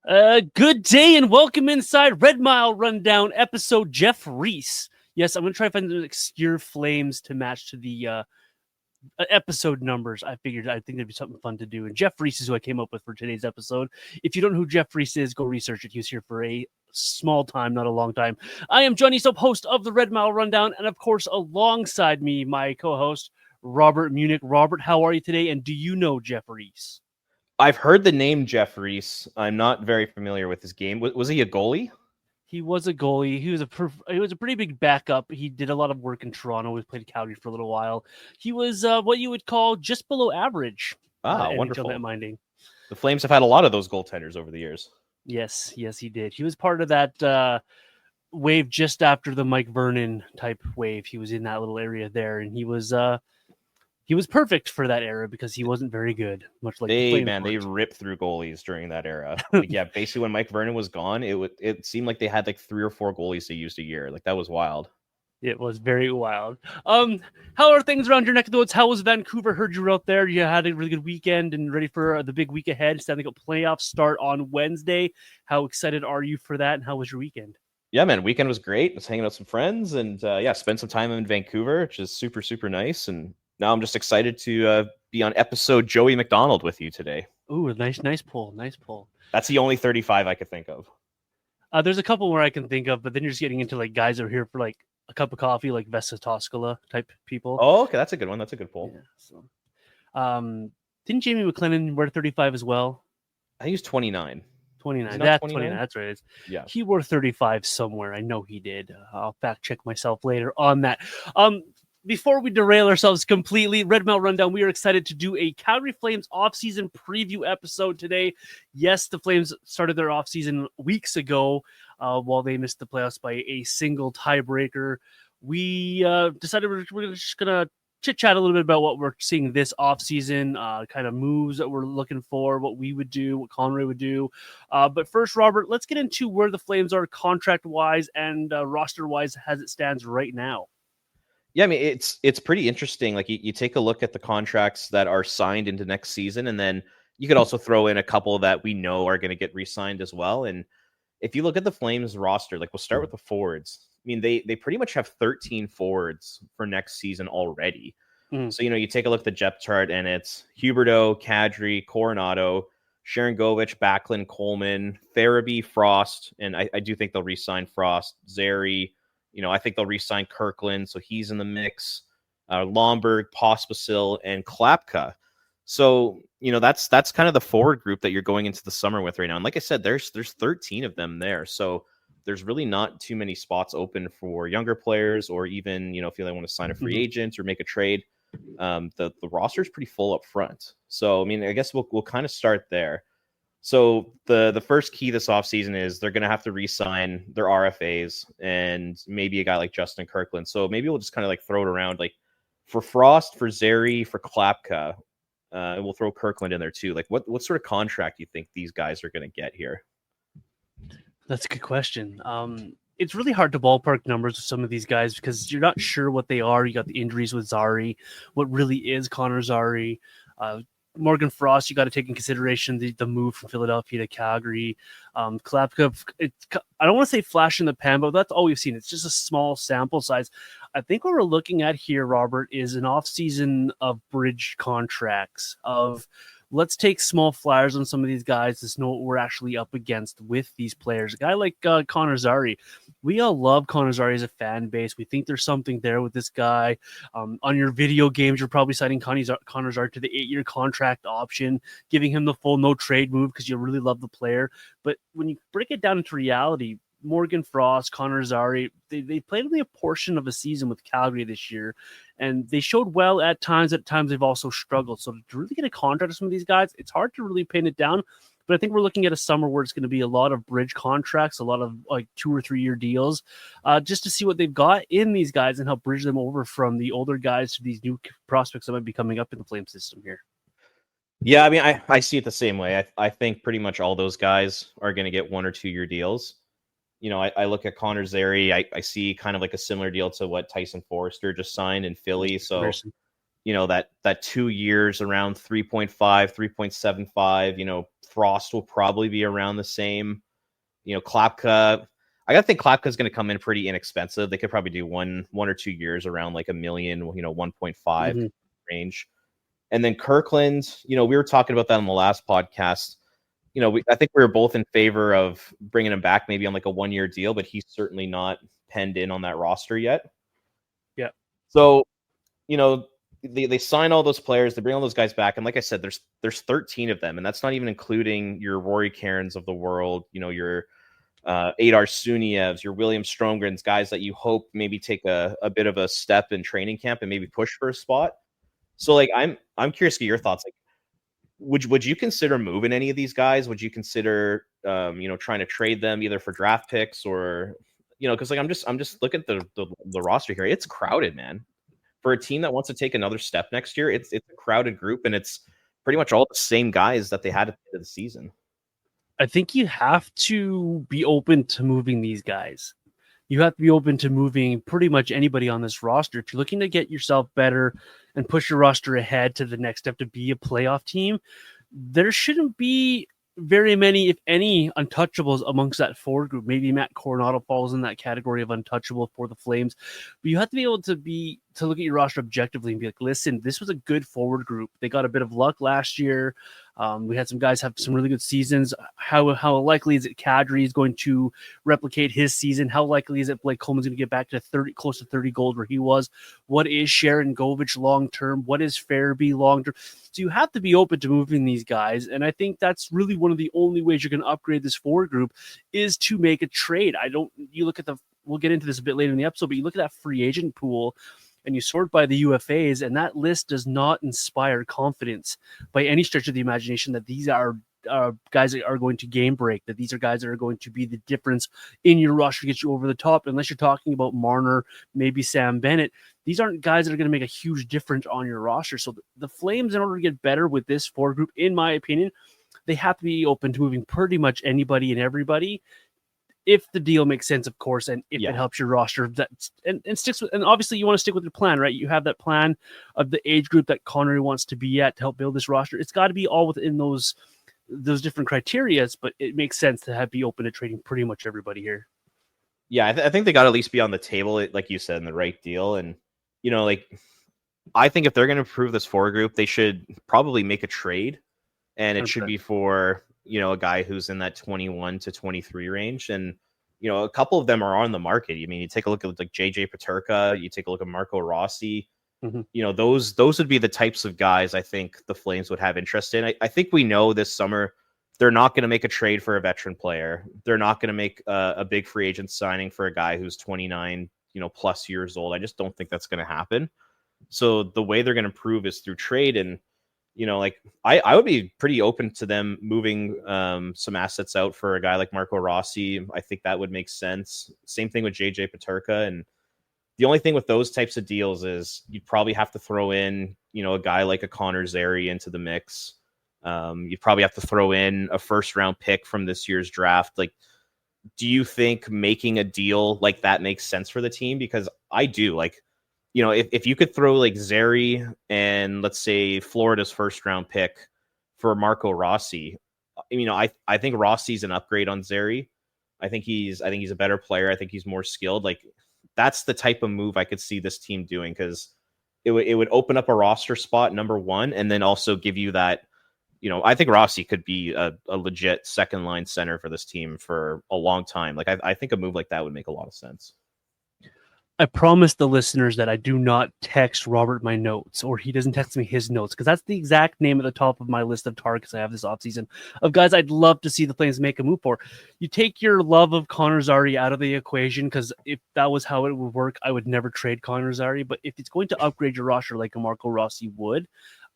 Good day and welcome inside Red Mile Rundown episode Jeff Reese. Yes, I'm going to try to find the obscure flames to match to the episode numbers. I think there'd be something fun to do. And Jeff Reese is who I came up with for today's episode. If you don't know who Jeff Reese is, go research it. He was here for a small time, not a long time. I am Johnny Soap, host of the Red Mile Rundown. And of course, alongside me, my co-host, Robert Munich. Robert, how are you today? And do you know Jeff Reese? I've heard the name Jeff Reese. I'm not very familiar with his game. Was he a goalie? He was a goalie. He was a pretty big backup. He did a lot of work in Toronto. He played Calgary for a little while. He was what you would call just below average. Wonderful. Net minding. The Flames have had a lot of those goaltenders over the years. Yes, he did. He was part of that wave just after the Mike Vernon type wave. He was in that little area there, and he was perfect for that era because he wasn't very good. Much like they ripped through goalies during that era. Basically when Mike Vernon was gone, it seemed like they had like 3 or 4 goalies they used a year. Like that was wild. It was very wild. How are things around your neck of the woods? How was Vancouver? Heard you were out there. You had a really good weekend and ready for the big week ahead. Stanley Cup playoffs start on Wednesday. How excited are you for that? And how was your weekend? Yeah, man. Weekend was great. I was hanging out with some friends and spent some time in Vancouver, which is super, super nice. And now I'm just excited to be on episode Joey McDonald with you today. Ooh, nice pull. That's the only 35 I could think of. There's a couple more I can think of, but then you're just getting into like guys that are here for like a cup of coffee, like Vesa Toskala type people. Oh, okay, that's a good one. That's a good pull. Yeah, so, didn't Jamie McLennan wear 35 as well? I think he was 29. 29. That's 29. That's right. Yeah. He wore 35 somewhere. I know he did. I'll fact check myself later on that. Before we derail ourselves completely, Red Mile Rundown, we are excited to do a Calgary Flames offseason preview episode today. Yes, the Flames started their offseason weeks ago while they missed the playoffs by a single tiebreaker. We decided we're just going to chit-chat a little bit about what we're seeing this offseason, kind of moves that we're looking for, what we would do, what Conroy would do. But first, Robert, let's get into where the Flames are contract-wise and roster-wise as it stands right now. Yeah, I mean, it's pretty interesting. Like you take a look at the contracts that are signed into next season, and then you could also throw in a couple that we know are going to get re-signed as well. And if you look at the Flames roster, like we'll start with the forwards. I mean, they pretty much have 13 forwards for next season already. So, you take a look at the depth chart, and it's Huberdeau, Kadri, Coronado, Sharangovich, Backlund, Coleman, Farabee, Frost, and I do think they'll re-sign Frost, Zary. I think they'll re-sign Kirkland, so he's in the mix. Lomberg, Pospisil, and Klapka. So, that's kind of the forward group that you're going into the summer with right now. And like I said, there's 13 of them there. So there's really not too many spots open for younger players or even, if you want to sign a free agent or make a trade. The roster is pretty full up front. So, I mean, I guess we'll kind of start there. So the first key this offseason is they're going to have to re-sign their RFAs and maybe a guy like Justin Kirkland. So maybe we'll just kind of like throw it around like for Frost, for Zary, for Klapka. And we'll throw Kirkland in there too. Like what sort of contract do you think these guys are going to get here? That's a good question. It's really hard to ballpark numbers with some of these guys because you're not sure what they are. You got the injuries with Zary. What really is Connor Zary? Morgan Frost, you got to take in consideration the move from Philadelphia to Calgary. Klapka, I don't want to say flash in the pan, but that's all we've seen. It's just a small sample size. I think what we're looking at here, Robert, is an offseason of bridge contracts of let's take small flyers on some of these guys to know what we're actually up against with these players. A guy like Connor Zary, we all love Connor Zary as a fan base. We think there's something there with this guy. On your video games, you're probably signing Connor Zary to the 8-year contract option, giving him the full no trade move because you really love the player. But when you break it down into reality, Morgan Frost, Connor Zary, they played only a portion of a season with Calgary this year, and they showed well at times. At times, they've also struggled. So to really get a contract with some of these guys, it's hard to really pin it down. But I think we're looking at a summer where it's going to be a lot of bridge contracts, a lot of like 2 or 3 year deals, just to see what they've got in these guys and help bridge them over from the older guys to these new prospects that might be coming up in the Flame system here. Yeah, I mean, I see it the same way. I think pretty much all those guys are going to get 1 or 2 year deals. I look at Connor Zary. I see kind of like a similar deal to what Tyson Forrester just signed in Philly. So, that 2 years around 3.5, 3.75, Frost will probably be around the same. Klapka, I gotta think Klapka is going to come in pretty inexpensive. They could probably do one or 2 years around like $1 million, 1.5 range. And then Kirkland, we were talking about that on the last podcast. I think we were both in favor of bringing him back maybe on like a 1-year deal, but he's certainly not penned in on that roster yet. Yeah. So, they sign all those players, they bring all those guys back, and like I said, there's 13 of them, and that's not even including your Rory Cairns of the world, your Adar Sunievs, your William Stromgrens, guys that you hope maybe take a bit of a step in training camp and maybe push for a spot. So like I'm curious to get your thoughts. Like, would you consider moving any of these guys? Would you consider trying to trade them either for draft picks or because like I'm just looking at the roster here. It's crowded, man. For a team that wants to take another step next year, it's a crowded group, and it's pretty much all the same guys that they had at the end of the season. I think you have to be open to moving these guys. You have to be open to moving pretty much anybody on this roster. If you're looking to get yourself better and push your roster ahead to the next step to be a playoff team, there shouldn't be very many, if any, untouchables amongst that forward group. Maybe Matt Coronado falls in that category of untouchable for the Flames, but you have to be able to look at your roster objectively and be like, listen, this was a good forward group. They got a bit of luck last year. We had some guys have some really good seasons. How likely is it Kadri is going to replicate his season? How likely is it Blake Coleman's going to get back to close to 30 goals where he was? What is Sharon Govich long term? What is Farabee long term? So you have to be open to moving these guys, and I think that's really one of the only ways you're going to upgrade this forward group is to make a trade. We'll get into this a bit later in the episode, but you look at that free agent pool and you sort by the UFAs, and that list does not inspire confidence by any stretch of the imagination that these are guys that are going to game break, that these are guys that are going to be the difference in your roster to get you over the top. Unless you're talking about Marner, maybe Sam Bennett, these aren't guys that are going to make a huge difference on your roster. So the Flames, in order to get better with this forward group, in my opinion, they have to be open to moving pretty much anybody and everybody, if the deal makes sense, of course, and if it helps your roster, and sticks with, and obviously you want to stick with your plan, right? You have that plan of the age group that Conroy wants to be at to help build this roster. It's got to be all within those different criterias, but it makes sense to be open to trading pretty much everybody here. Yeah, I think they got to at least be on the table, like you said, in the right deal. And I think if they're going to improve this forward group, they should probably make a trade, and it should be for a guy who's in that 21 to 23 range. And, a couple of them are on the market. I mean, you take a look at like JJ Peterka, you take a look at Marco Rossi, those would be the types of guys I think the Flames would have interest in. I think we know this summer, they're not going to make a trade for a veteran player. They're not going to make a big free agent signing for a guy who's 29, plus years old. I just don't think that's going to happen. So the way they're going to improve is through trade. And, I would be pretty open to them moving some assets out for a guy like Marco Rossi. I think that would make sense. Same thing with JJ Peterka. And the only thing with those types of deals is you'd probably have to throw in, a guy like a Connor Zary into the mix. You'd probably have to throw in a first round pick from this year's draft. Like, do you think making a deal like that makes sense for the team? Because I do. If you could throw like Zary and let's say Florida's first round pick for Marco Rossi, I think Rossi's an upgrade on Zary. I think he's a better player. I think he's more skilled. Like, that's the type of move I could see this team doing, because it would open up a roster spot, number one, and then also give you that. I think Rossi could be a legit second line center for this team for a long time. Like, I think a move like that would make a lot of sense. I promise the listeners that I do not text Robert my notes, or he doesn't text me his notes, because that's the exact name at the top of my list of targets I have this offseason of guys I'd love to see the Flames make a move for. You take your love of Connor Zary out of the equation, because if that was how it would work, I would never trade Connor Zary. But if it's going to upgrade your roster like a Marco Rossi would,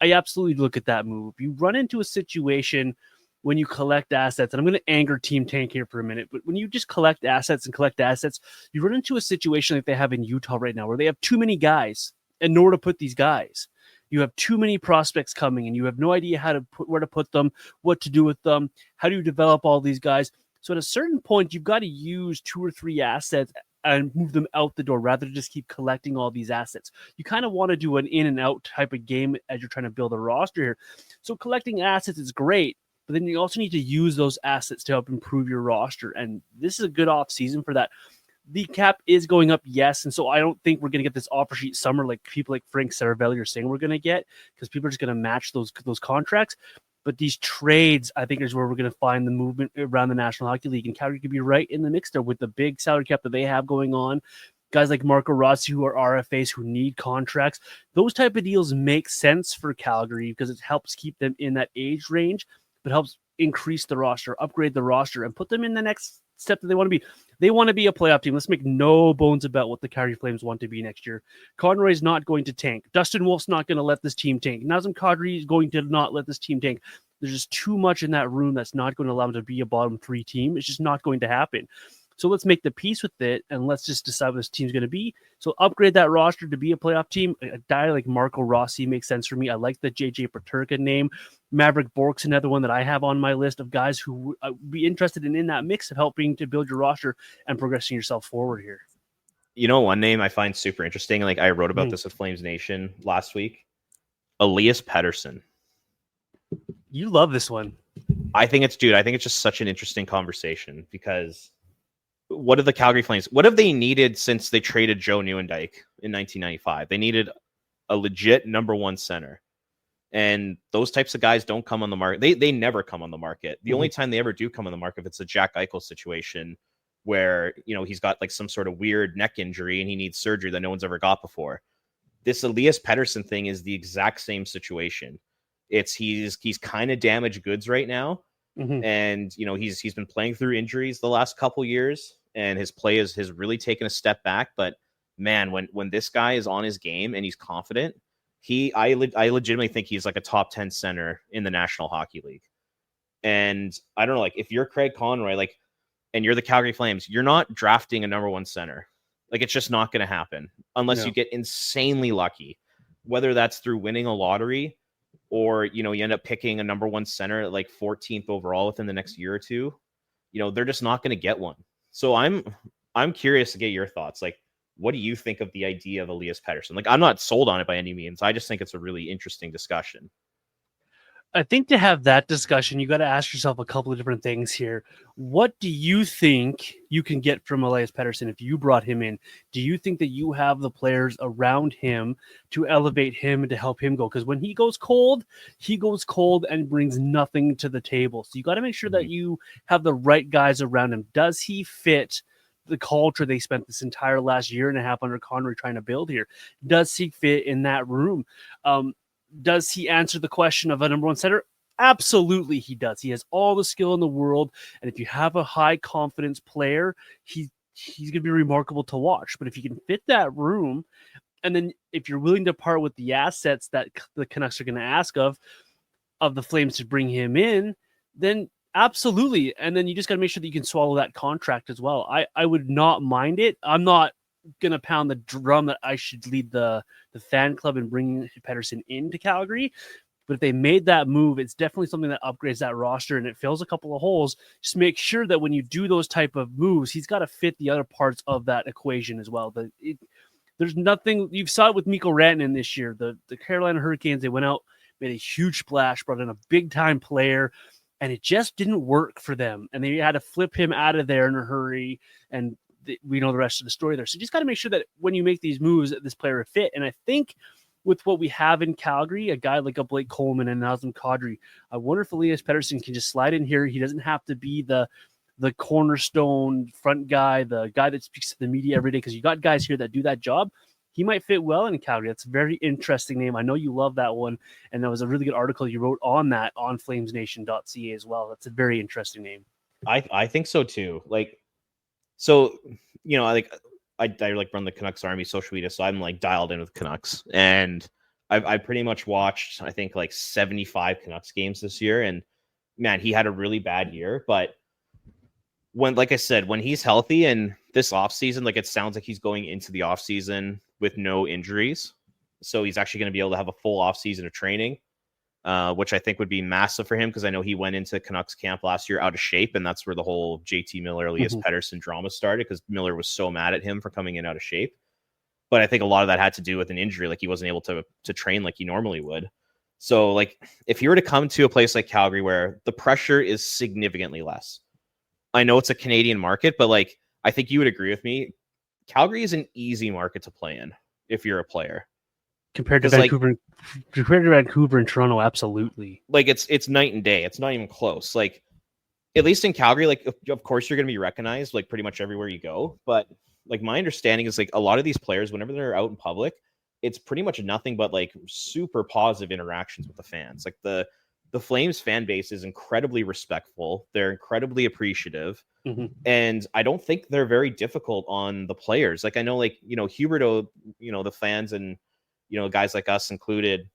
I absolutely look at that move. You run into a situation when you collect assets, and I'm going to anger Team Tank here for a minute, but when you just collect assets, you run into a situation like they have in Utah right now, where they have too many guys and nowhere to put these guys. You have too many prospects coming, and you have no idea where to put them, what to do with them. How do you develop all these guys? So at a certain point, you've got to use 2 or 3 assets and move them out the door rather than just keep collecting all these assets. You kind of want to do an in and out type of game as you're trying to build a roster here. So collecting assets is great, but then you also need to use those assets to help improve your roster. And this is a good off season for that. The cap is going up, yes, and so I don't think we're going to get this offer sheet summer like people like Frank Saravelli are saying we're going to get, because people are just going to match those contracts. But these trades, I think, is where we're going to find the movement around the National Hockey League, and Calgary could be right in the mix there with the big salary cap that they have going on. Guys like Marco Rossi, who are RFAs, who need contracts. Those type of deals make sense for Calgary because it helps keep them in that age range, but helps increase the roster, upgrade the roster, and put them in the next step that they want to be. They want to be a playoff team. Let's make no bones about what the Calgary Flames want to be next year. Conroy's not going to tank. Dustin Wolf's not going to let this team tank. Nazem Kadri is going to not let this team tank. There's just too much in that room that's not going to allow them to be a bottom 3 team. It's just not going to happen. So let's make the peace with it, and let's just decide what this team's going to be. So upgrade that roster to be a playoff team. A guy like Marco Rossi makes sense for me. I like the JJ Paterka name. Maverick Bork's another one that I have on my list of guys who would be interested in that mix of helping to build your roster and progressing yourself forward here. You know, one name I find super interesting, like I wrote about this with Flames Nation last week, Elias Pettersson. You love this one. I think it's just such an interesting conversation, because what have the Calgary Flames, what have they needed since they traded Joe Nieuwendyk in 1995? They needed a legit number 1 center. And those types of guys don't come on the market. They never come on the market. The only time they ever do come on the market, if it's a Jack Eichel situation where, you know, he's got like some sort of weird neck injury and he needs surgery that no one's ever got before. This Elias Pettersson thing is the exact same situation. He's kind of damaged goods right now. And, you know, he's been playing through injuries the last couple years, and his play has really taken a step back. But man, when this guy is on his game and he's confident, I legitimately think he's like a top 10 center in the National Hockey League. And I don't know, like if you're Craig Conroy, like, and you're the Calgary Flames, you're not drafting a number 1 center. Like, it's just not going to happen unless you get insanely lucky, whether that's through winning a lottery or, you know, you end up picking a number 1 center at like 14th overall within the next year or two. You know, they're just not going to get one. So I'm curious to get your thoughts. Like, what do you think of the idea of Elias Pettersson? Like, I'm not sold on it by any means. I just think it's a really interesting discussion. I think to have that discussion, you got to ask yourself a couple of different things here. What do you think you can get from Elias Pettersson if you brought him in? Do you think that you have the players around him to elevate him and to help him go? Because when he goes cold and brings nothing to the table. So you got to make sure that you have the right guys around him. Does he fit the culture they spent this entire last year and a half under Conroy trying to build here? Does he fit in that room? Does he answer the question of a number 1 center? Absolutely he does. He has all the skill in the world. And if you have a high confidence player, he's going to be remarkable to watch. But if you can fit that room, and then if you're willing to part with the assets that the Canucks are going to ask of the Flames to bring him in, then absolutely. And then you just got to make sure that you can swallow that contract as well. I would not mind it. I'm not going to pound the drum that I should lead the fan club and bringing Pettersson into Calgary. But if they made that move, it's definitely something that upgrades that roster and it fills a couple of holes. Just make sure that when you do those type of moves, he's got to fit the other parts of that equation as well. There's nothing, you saw it with Mikko Rantanen this year. The Carolina Hurricanes, they went out, made a huge splash, brought in a big time player, and it just didn't work for them. And they had to flip him out of there in a hurry. And we know the rest of the story there. So you just got to make sure that when you make these moves, that this player will fit. And I think with what we have in Calgary, a guy like a Blake Coleman and Nazem Kadri, I wonder if Elias Pettersson can just slide in here. He doesn't have to be the cornerstone front guy, the guy that speaks to the media every day, because you got guys here that do that job. He might fit well in Calgary. That's a very interesting name. I know you love that one. And that was a really good article you wrote on that on flamesnation.ca as well. That's a very interesting name. I think so too. Like, so, you know, I like run the Canucks Army social media, so I'm like dialed in with Canucks, and I pretty much watched, I think, like 75 Canucks games this year. And man, he had a really bad year, but like I said, when he's healthy and this offseason, like it sounds like he's going into the offseason with no injuries. So he's actually going to be able to have a full offseason of training, which I think would be massive for him, because I know he went into Canucks camp last year out of shape, and that's where the whole JT Miller, Elias Pettersson drama started, because Miller was so mad at him for coming in out of shape. But I think a lot of that had to do with an injury, like he wasn't able to train like he normally would. So, like, if you were to come to a place like Calgary where the pressure is significantly less, I know it's a Canadian market, but like, I think you would agree with me. Calgary is an easy market to play in if you're a player. Compared to 'Cause, like, Vancouver and Toronto, absolutely. Like, it's night and day. It's not even close. Like, at least in Calgary, like, of course you're going to be recognized like pretty much everywhere you go. But like, my understanding is like a lot of these players, whenever they're out in public, it's pretty much nothing but like super positive interactions with the fans. Like the Flames fan base is incredibly respectful. They're incredibly appreciative. Mm-hmm. And I don't think they're very difficult on the players. Like, I know, like, Huberdeau, the fans and, guys like us included,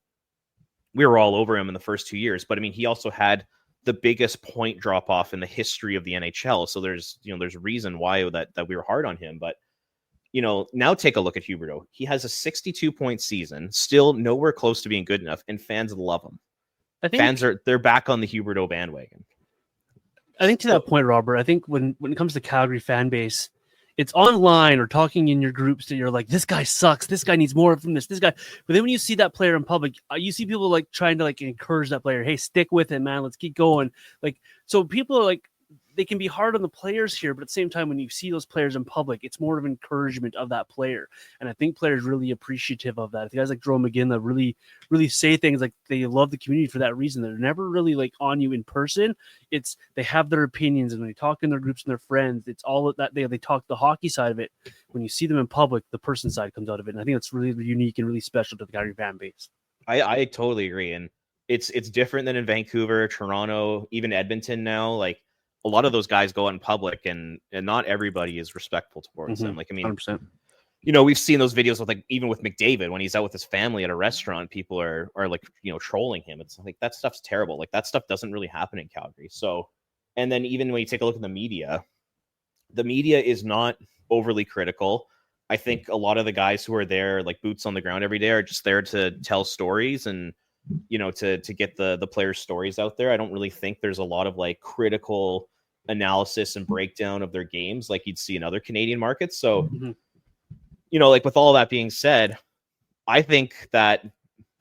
we were all over him in the first 2 years. But I mean, he also had the biggest point drop off in the history of the NHL. So there's a reason why that we were hard on him. But, now take a look at Huberdeau. He has a 62-point season, still nowhere close to being good enough, and fans love him. I think they're back on the Huberdeau bandwagon. I think to that point, Robert, I think when it comes to Calgary fan base, it's online or talking in your groups that you're like, this guy sucks. This guy needs more from this guy. But then when you see that player in public, you see people like trying to like encourage that player. Hey, stick with it, man. Let's keep going. Like, so people are like, they can be hard on the players here, but at the same time, when you see those players in public, it's more of encouragement of that player. And I think players really appreciative of that. The guys like Joe McGinn that really, really say things like they love the community for that reason. They're never really like on you in person. It's they have their opinions and when they talk in their groups and their friends, it's all of that they talk the hockey side of it. When you see them in public, the person side comes out of it. And I think that's really unique and really special to the Calgary fan base. I totally agree. And it's different than in Vancouver, Toronto, even Edmonton now. Like, a lot of those guys go out in public and not everybody is respectful towards them. Like, I mean, 100%. We've seen those videos with like, even with McDavid, when he's out with his family at a restaurant, people are like, trolling him. It's like, that stuff's terrible. Like, that stuff doesn't really happen in Calgary. So, and then even when you take a look at the media is not overly critical. I think a lot of the guys who are there, like boots on the ground every day, are just there to tell stories and, to get the players' stories out there. I don't really think there's a lot of like critical analysis and breakdown of their games like you'd see in other Canadian markets. So, like, with all that being said, I think that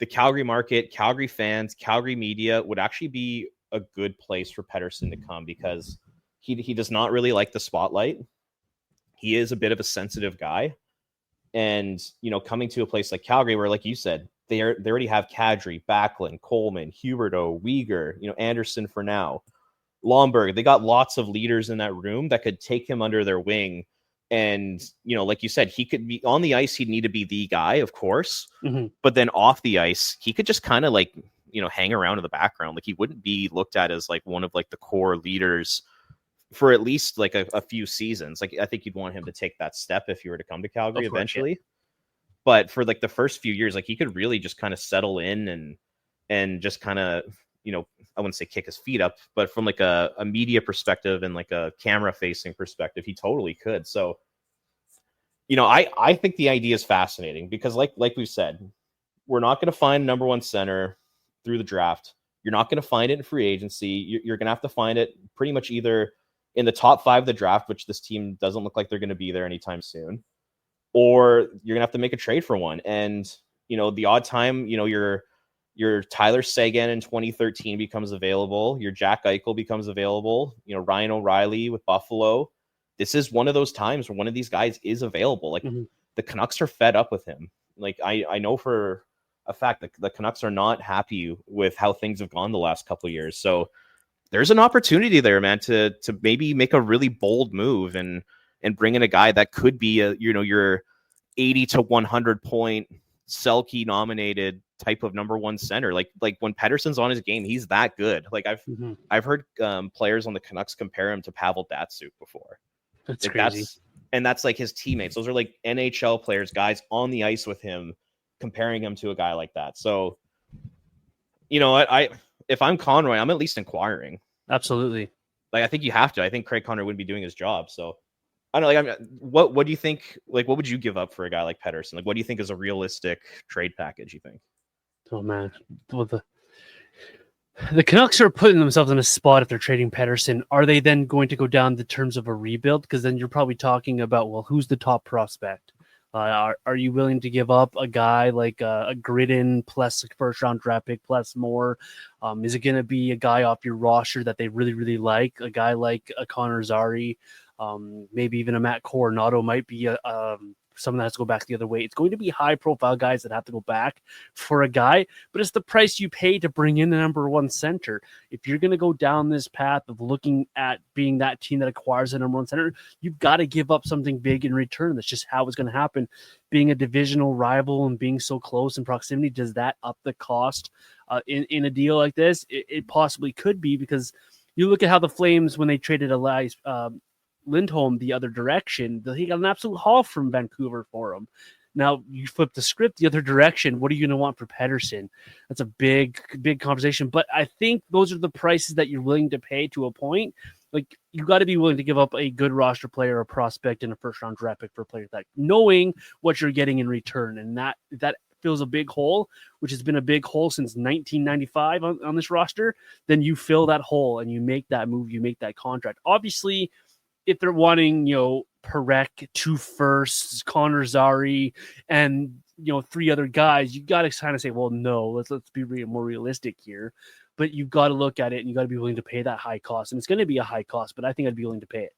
the Calgary market, Calgary fans, Calgary media would actually be a good place for Pettersson to come because he does not really like the spotlight. He is a bit of a sensitive guy. And, coming to a place like Calgary where, like you said, they already have Kadri, Backlund, Coleman, Huberdeau, Weegar, Anderson for now, Lomberg. They got lots of leaders in that room that could take him under their wing. And, like you said, he could be on the ice. He'd need to be the guy, of course. But then off the ice, he could just kind of like, hang around in the background. Like, he wouldn't be looked at as like one of like the core leaders for at least like a few seasons. Like, I think you'd want him to take that step if you were to come to Calgary eventually. Yeah. But for like the first few years, like, he could really just kind of settle in and just kind of, I wouldn't say kick his feet up, but from like a media perspective and like a camera facing perspective, he totally could. So, I think the idea is fascinating because like we've said, we're not going to find number one center through the draft. You're not going to find it in free agency. You're going to have to find it pretty much either in the top 5 of the draft, which this team doesn't look like they're going to be there anytime soon, or you're gonna have to make a trade for one. And, the odd time, your Tyler Seguin in 2013 becomes available. Your Jack Eichel becomes available. Ryan O'Reilly with Buffalo. This is one of those times where one of these guys is available. Like, the Canucks are fed up with him. Like, I know for a fact that the Canucks are not happy with how things have gone the last couple of years. So there's an opportunity there, man, to maybe make a really bold move and bring in a guy that could be your 80 to 100 point Selke nominated type of number one center. Like when Pettersson's on his game, he's that good. Like, I've heard players on the Canucks compare him to Pavel Datsyuk before. That's like, crazy. That's like his teammates. Those are like NHL players, guys on the ice with him, comparing him to a guy like that. So, I if I'm Conroy, I'm at least inquiring. Absolutely. Like, I think you have to. I think Craig Conroy wouldn't be doing his job. So, I don't know. Like, what do you think? Like, what would you give up for a guy like Pettersson? Like, what do you think is a realistic trade package? You think? Oh man, well, the Canucks are putting themselves in a spot if they're trading Pettersson. Are they then going to go down the terms of a rebuild? Because then you're probably talking about, well, who's the top prospect? Are you willing to give up a guy like a Gridden plus a first round draft pick plus more? Is it going to be a guy off your roster that they really, really like? A guy like a Connor Zary, maybe even a Matt Coronado might be someone that has to go back the other way. It's going to be high profile guys that have to go back for a guy, but it's the price you pay to bring in the number one center. If you're going to go down this path of looking at being that team that acquires a number one center, you've got to give up something big in return. That's just how it's going to happen. Being a divisional rival and being so close in proximity, does that up the cost in a deal like this? It possibly could be, because you look at how the Flames, when they traded Elias Lindholm the other direction, he got an absolute haul from Vancouver for him. Now you flip the script the other direction. What are you going to want for Pettersson? That's a big conversation. But I think those are the prices that you're willing to pay to a point. Like, you got to be willing to give up a good roster player, a prospect, and a first round draft pick for a player that, knowing what you're getting in return, and that fills a big hole, which has been a big hole since 1995 on this roster. Then you fill that hole and you make that move, you make that contract. Obviously, if they're wanting, Parekh, 2 firsts, Connor Zary, and 3 other guys, you got to kind of say, well, no, let's be more realistic here. But you've got to look at it, and you got to be willing to pay that high cost, and it's going to be a high cost. But I think I'd be willing to pay it.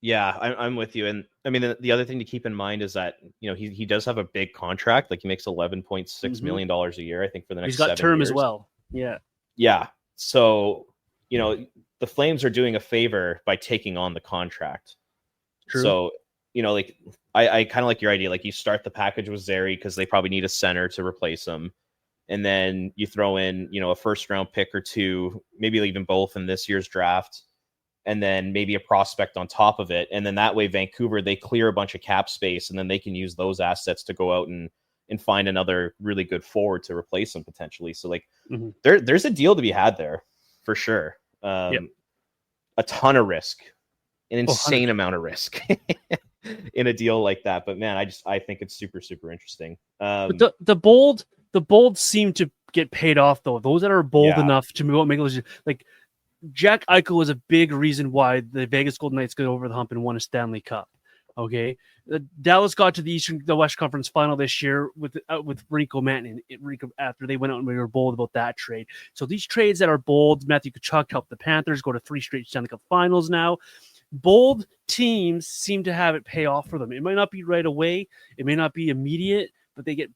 Yeah, I'm with you. And I mean, the other thing to keep in mind is that he does have a big contract. Like, he makes $11.6 million a year, I think, for the next 7 years. He's got term as well. Yeah. So the Flames are doing a favor by taking on the contract. True. So, I kind of like your idea. Like, you start the package with Zary because they probably need a center to replace him. And then you throw in, a first round pick or 2, maybe even both in this year's draft. And then maybe a prospect on top of it. And then that way, Vancouver, they clear a bunch of cap space, and then they can use those assets to go out and find another really good forward to replace them potentially. So, like, there's a deal to be had there for sure. A ton of risk, an insane amount of risk in a deal like that. But man, I think it's super, super interesting. But the bold seem to get paid off, though. Those that are bold enough to make those, like Jack Eichel, was a big reason why the Vegas Golden Knights got over the hump and won a Stanley Cup. Okay, Dallas got to the West Conference Final this year with Rico Manton. After they went out and we were bold about that trade. So these trades that are bold, Matthew Tkachuk helped the Panthers go to 3 straight Stanley Cup Finals now. Bold teams seem to have it pay off for them. It might not be right away, it may not be immediate, but they get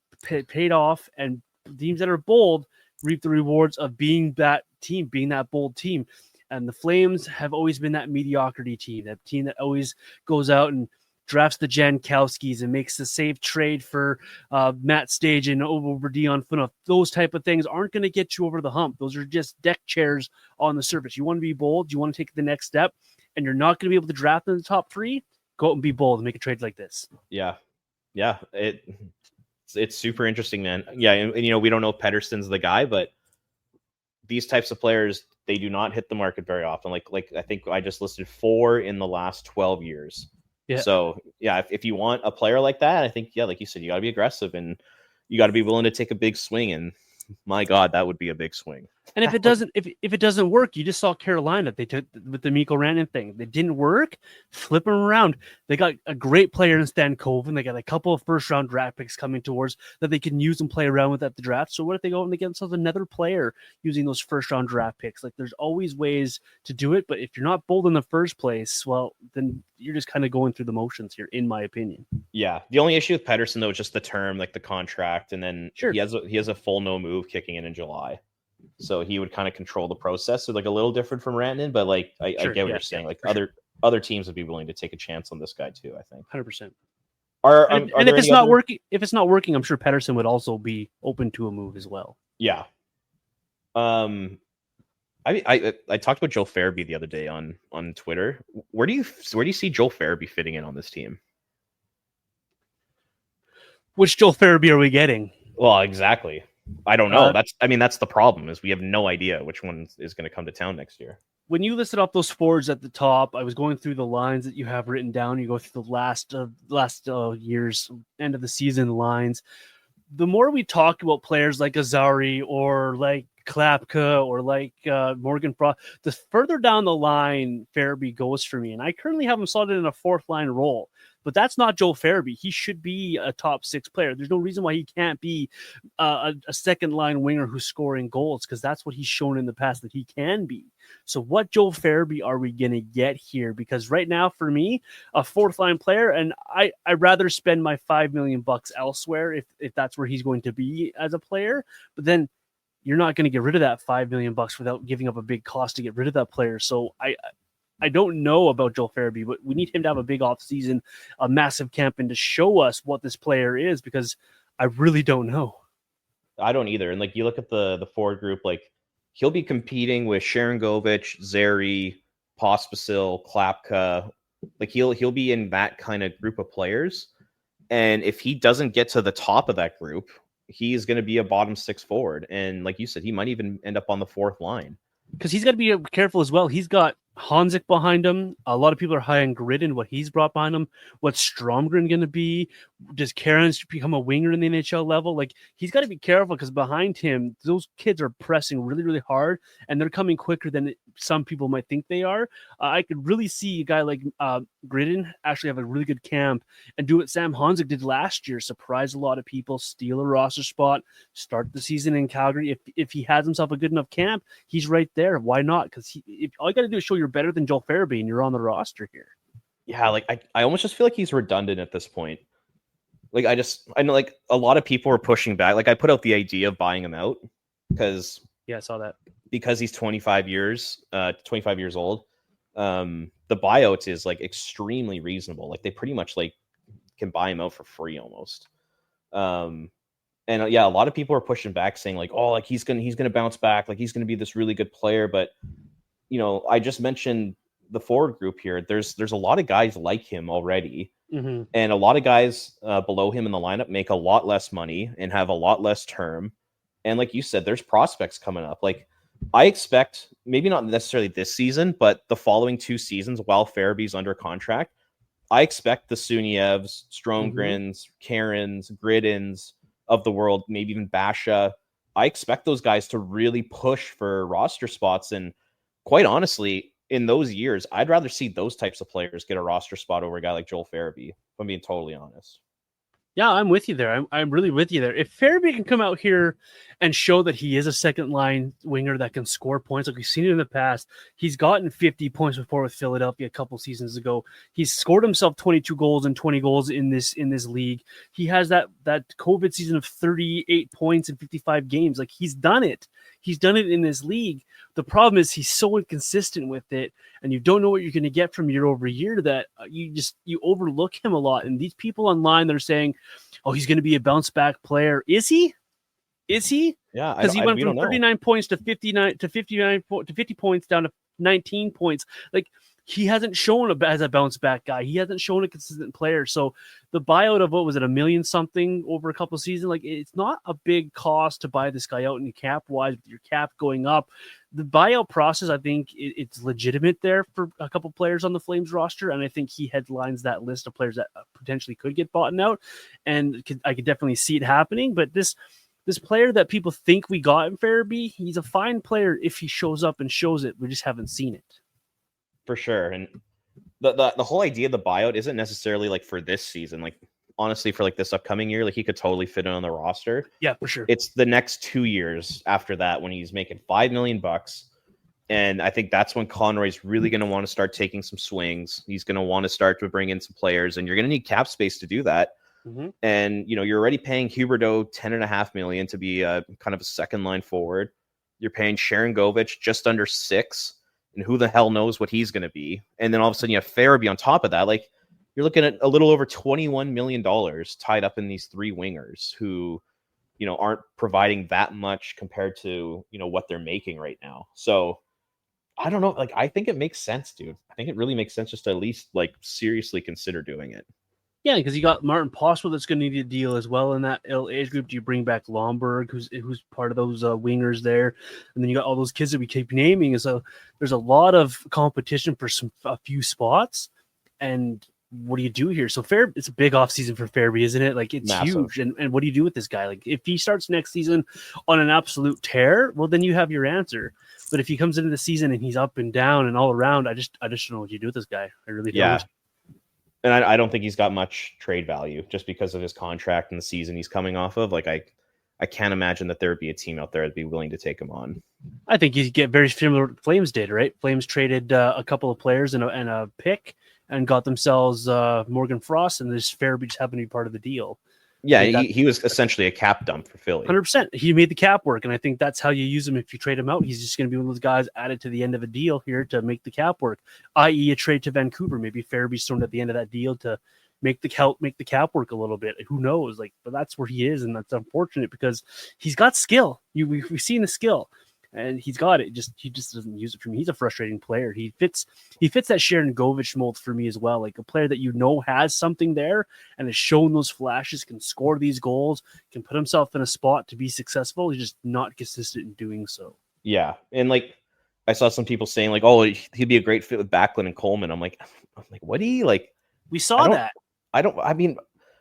paid off, and teams that are bold reap the rewards of being that team, being that bold team. And the Flames have always been that mediocrity team, that team that always goes out and drafts the Jankowskis and makes the safe trade for Matt Stage and over Dion Phaneuf. Those type of things aren't going to get you over the hump. Those are just deck chairs on the surface. You want to be bold. You want to take the next step, and you're not going to be able to draft in the top 3. Go out and be bold and make a trade like this. Yeah. It's super interesting, man. Yeah, and we don't know if Pettersson's the guy, but these types of players, they do not hit the market very often. Like I think I just listed 4 in the last 12 years. Yeah. So, if you want a player like that, I think, like you said, you got to be aggressive and you got to be willing to take a big swing. And my God, that would be a big swing. And if it doesn't work, you just saw Carolina. They took with the Mikko Rantanen thing. It didn't work. Flip them around. They got a great player in Stan Coven. They got a couple of first round draft picks coming towards that they can use and play around with at the draft. So what if they go and they get themselves another player using those first round draft picks? Like, there's always ways to do it. But if you're not bold in the first place, well, then you're just kind of going through the motions here, in my opinion. Yeah. The only issue with Pettersson, though, is just the term, like the contract, and then he has a full no move kicking in July. So he would kind of control the process. So, like, a little different from Rantanen, but like I get what you're saying. Like, other teams would be willing to take a chance on this guy too, I think. 100%. And if it's not working, I'm sure Pettersson would also be open to a move as well. Yeah. I talked about Joe Farabee the other day on Twitter. Where do you see Joe Farabee fitting in on this team? Which Joe Farabee are we getting? Well, exactly. I don't know. That's the problem, is we have no idea which one is going to come to town next year. When you listed off those forwards at the top, I was going through the lines that you have written down. You go through the last year's end of the season lines. The more we talk about players like Azari or like Klapka or like Morgan Frost, the further down the line Farabee goes for me. And I currently have him slotted in a 4th line role. but that's not Joel Farabee. He should be a top 6 player. There's no reason why he can't be a second line winger who's scoring goals, because that's what he's shown in the past that he can be. So what Joel Farabee are we going to get here? Because right now, for me, a fourth line player, and I'd rather spend my $5 million elsewhere if that's where he's going to be as a player. But then you're not going to get rid of that $5 million without giving up a big cost to get rid of that player. So I don't know about Joel Farabee, but we need him to have a big offseason, a massive camp, and to show us what this player is, because I really don't know. I don't either. And like, you look at the forward group, like, he'll be competing with Sharangovich, Zary, Pospisil, Klapka. Like, he'll be in that kind of group of players. And if he doesn't get to the top of that group, he's going to be a bottom 6 forward. And like you said, he might even end up on the 4th line. Because he's got to be careful as well. He's got Hanzik behind him. A lot of people are high on Gridden, what he's brought behind him. What's Stromgren going to be? Does Karen's become a winger in the NHL level? Like, he's got to be careful, because behind him, those kids are pressing really, really hard, and they're coming quicker than some people might think they are. I could really see a guy like Gridden actually have a really good camp and do what Sam Hanzik did last year, surprise a lot of people, steal a roster spot, start the season in Calgary. If he has himself a good enough camp, he's right there. Why not? Because all you got to do is show you're better than Joel Farabee and you're on the roster here. Yeah, like, I almost just feel like he's redundant at this point. Like, I know, like, a lot of people are pushing back. Like, I put out the idea of buying him out because I saw that. Because he's 25 years old. The buyout is like extremely reasonable. Like, they pretty much like can buy him out for free almost. And yeah, a lot of people are pushing back, saying like, oh, like he's gonna bounce back, like he's gonna be this really good player. But I just mentioned the forward group here. There's a lot of guys like him already. Mm-hmm. And a lot of guys below him in the lineup make a lot less money and have a lot less term. And like you said, there's prospects coming up. Like, I expect, maybe not necessarily this season, but the following 2 seasons while Farabee's under contract, I expect the Sunievs, Stromgrens, Karens, Griddens of the world, maybe even Basha. I expect those guys to really push for roster spots. And quite honestly, in those years, I'd rather see those types of players get a roster spot over a guy like Joel Farabee, if I'm being totally honest. Yeah, I'm with you there. I'm really with you there. If Farabee can come out here and show that he is a second line winger that can score points, like we've seen it in the past, he's gotten 50 points before with Philadelphia a couple seasons ago. He's scored himself 22 goals and 20 goals in this league. He has that COVID season of 38 points in 55 games. Like, he's done it. He's done it in this league. The problem is he's so inconsistent with it, and you don't know what you're going to get from year over year, that you overlook him a lot. And these people online, they're saying, oh, he's going to be a bounce back player. Is he? Yeah, because he went from 39 points to 50 points down to 19 points. Like, he hasn't shown as a bounce back guy. He hasn't shown a consistent player. So the buyout of, what was it, $1 million something over a couple of seasons? Like, it's not a big cost to buy this guy out, and cap wise, with your cap going up, the buyout process, I think it's legitimate there for a couple players on the Flames roster. And I think he headlines that list of players that potentially could get bought out. And I could definitely see it happening. But this player that people think we got in Farabee, he's a fine player if he shows up and shows it. We just haven't seen it. For sure. And the whole idea of the buyout isn't necessarily like for this season. Like, honestly, for like this upcoming year, like, he could totally fit in on the roster. Yeah, for sure. It's the next 2 years after that when he's making $5 million. And I think that's when Conroy's really going to want to start taking some swings. He's going to want to start to bring in some players, and you're going to need cap space to do that. Mm-hmm. And, you're already paying Huberdeau $10.5 million to be a kind of a second line forward. You're paying Sharangovich just under $6 million. And who the hell knows what he's going to be. And then all of a sudden you have Farabee on top of that. Like, you're looking at a little over $21 million tied up in these 3 wingers who, aren't providing that much compared to, what they're making right now. So I don't know. Like, I think it makes sense, dude. I think it really makes sense just to at least like seriously consider doing it. Yeah, because you got Martin Possible that's going to need a deal as well in that age group. Do you bring back Lomberg, who's part of those wingers there? And then you got all those kids that we keep naming. So there's a lot of competition for a few spots. And what do you do here? So it's a big offseason for Farabee, isn't it? Like, it's massive. huge. And what do you do with this guy? Like, if he starts next season on an absolute tear, well, then you have your answer. But if he comes into the season and he's up and down and all around, I just don't know what you do with this guy. I really don't. Yeah. And I don't think he's got much trade value just because of his contract and the season he's coming off of. Like I can't imagine that there would be a team out there that'd be willing to take him on. I think you get very similar to what Flames did, right? Flames traded a couple of players and a pick and got themselves Morgan Frost, and this Farabee just happened to be part of the deal. Yeah, he was essentially a cap dump for Philly. 100%. He made the cap work, and I think that's how you use him if you trade him out. He's just going to be one of those guys added to the end of a deal here to make the cap work, i.e. a trade to Vancouver. Maybe Farabee's thrown at the end of that deal to make the cap work a little bit. Who knows? But that's where he is, and that's unfortunate because he's got skill. We've seen the skill. And he's got it. He just doesn't use it for me. He's a frustrating player. He fits that Sharon Govich mold for me as well. Like a player that has something there and has shown those flashes, can score these goals, can put himself in a spot to be successful. He's just not consistent in doing so. Yeah, and I saw some people saying oh, he'd be a great fit with Backlund and Coleman. I'm like, what do you like? We saw that.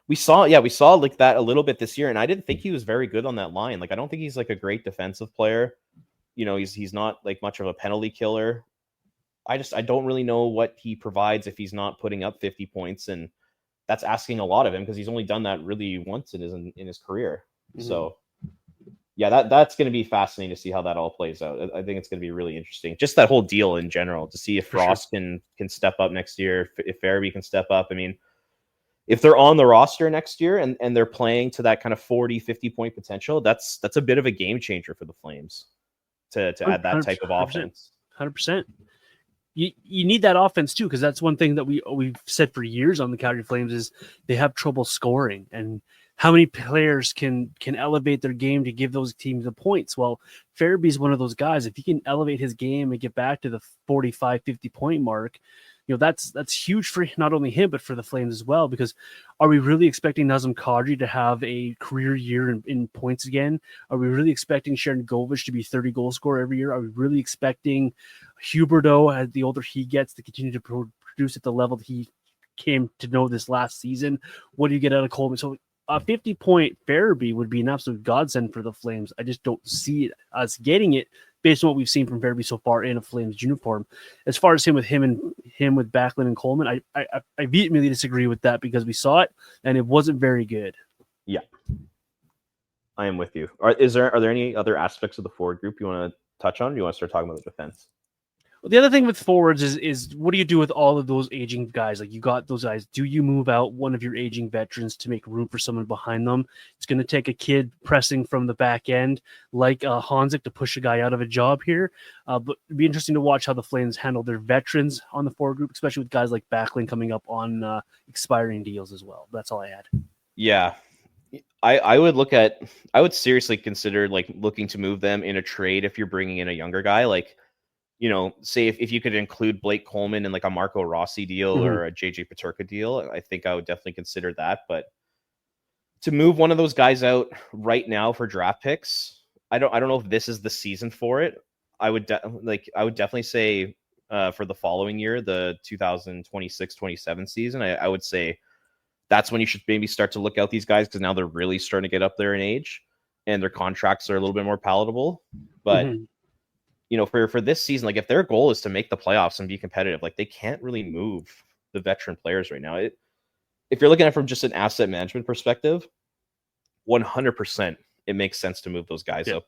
We saw like that a little bit this year, and I didn't think he was very good on that line. I don't think he's like a great defensive player. He's not like much of a penalty killer. I don't really know what he provides if he's not putting up 50 points, and that's asking a lot of him because he's only done that really once in his career. Mm-hmm. So yeah, that's going to be fascinating to see how that all plays out. I think it's going to be really interesting. Just that whole deal in general, to see if Frost can step up next year, if Farabee can step up. I mean, if they're on the roster next year and they're playing to that kind of 40, 50 point potential, that's a bit of a game changer for the Flames. To add that type of offense. 100%. You need that offense too, because that's one thing that we've said for years on the Calgary Flames is they have trouble scoring. And how many players can elevate their game to give those teams the points? Well, Farabee's one of those guys. If he can elevate his game and get back to the 45, 50 point mark, that's huge for not only him, but for the Flames as well, because are we really expecting Nazem Kadri to have a career year in points again? Are we really expecting Sharon Govich to be 30 goal scorer every year? Are we really expecting Huberdeau, as the older he gets, to continue to produce at the level that he came to know this last season? What do you get out of Coleman? So a 50-point Farabee would be an absolute godsend for the Flames. I just don't see us getting it based on what we've seen from Farabee so far in a Flames uniform. As far as him with Backlund and Coleman, I vehemently disagree with that because we saw it and it wasn't very good. Yeah, I am with you. Are there any other aspects of the forward group you want to touch on? Or do you want to start talking about the defense? Well, the other thing with forwards is what do you do with all of those aging guys? Like you got those guys. Do you move out one of your aging veterans to make room for someone behind them? It's going to take a kid pressing from the back end like Hanzik to push a guy out of a job here. But it'd be interesting to watch how the Flames handle their veterans on the forward group, especially with guys like Backlund coming up on expiring deals as well. That's all I had. Yeah. I would seriously consider looking to move them in a trade if you're bringing in a younger guy. Say if you could include Blake Coleman in a Marco Rossi deal or a JJ Peterka deal, I think I would definitely consider that. But to move one of those guys out right now for draft picks, I don't know if this is the season for it. I would definitely say for the following year, the 2026-27 season, I would say that's when you should maybe start to look out these guys because now they're really starting to get up there in age and their contracts are a little bit more palatable. But for this season, if their goal is to make the playoffs and be competitive, they can't really move the veteran players right now. If you're looking at it from just an asset management perspective, 100% it makes sense to move those guys out.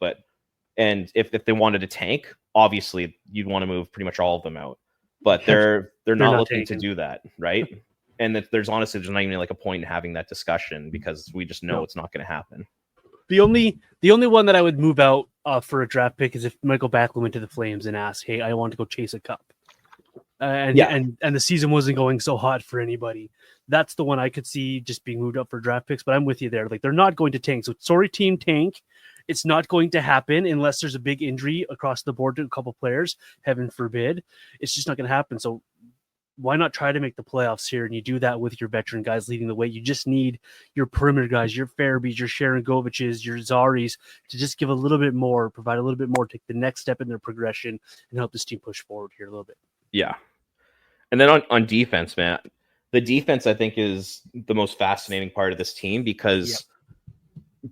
And if they wanted to tank, obviously you'd want to move pretty much all of them out. But they're not looking to do that, right? And that there's not even a point in having that discussion because we just know it's not going to happen. The only one that I would move out for a draft pick is if Michael Backlund went to the Flames and asked, "Hey, I want to go chase a cup," and the season wasn't going so hot for anybody. That's the one I could see just being moved up for draft picks. But I'm with you there. They're not going to tank. So sorry, team tank. It's not going to happen unless there's a big injury across the board to a couple players. Heaven forbid. It's just not going to happen. So why not try to make the playoffs here? And you do that with your veteran guys leading the way. You just need your perimeter guys, your Farabees, your Sharon Goviches, your Zaris to just give a little bit more, provide a little bit more, take the next step in their progression and help this team push forward here a little bit. Yeah. And then on defense, Matt, the defense I think is the most fascinating part of this team because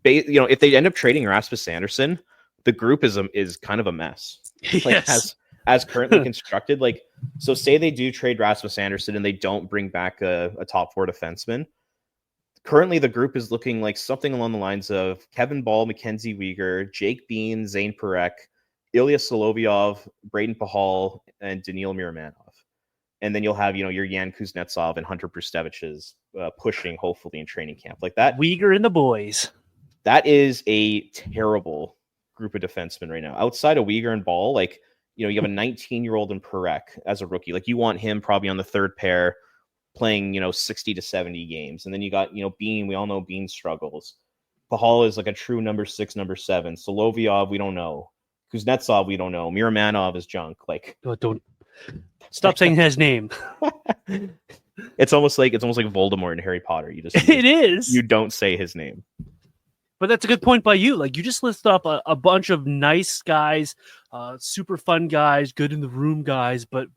if they end up trading Rasmus Anderson, the group is kind of a mess. Yes. As currently constructed, So say they do trade Rasmus Anderson and they don't bring back a top 4 defenseman. Currently, the group is looking like something along the lines of Kevin Ball, Mackenzie Weegar, Jake Bean, Zane Parekh, Ilya Solovyov, Braden Pahal, and Daniil Miramanov. And then you'll have, your Yan Kuznetsov and Hunter Brustevich's pushing, hopefully, in training camp. Like that. Weegar and the boys. That is a terrible group of defensemen right now. Outside of Weegar and Ball, like, you have a 19-year-old in Parekh as a rookie. Like, you want him probably on the third pair playing, 60 to 70 games. And then you got, Bean. We all know Bean struggles. Pahal is like a true number 6, number 7. Solovyov, we don't know. Kuznetsov, we don't know. Miramanov is junk. Like, don't stop saying his name. It's almost like Voldemort in Harry Potter. It is. You don't say his name. But that's a good point by you. Like, you just list up a bunch of nice guys, super fun guys, good in the room guys, but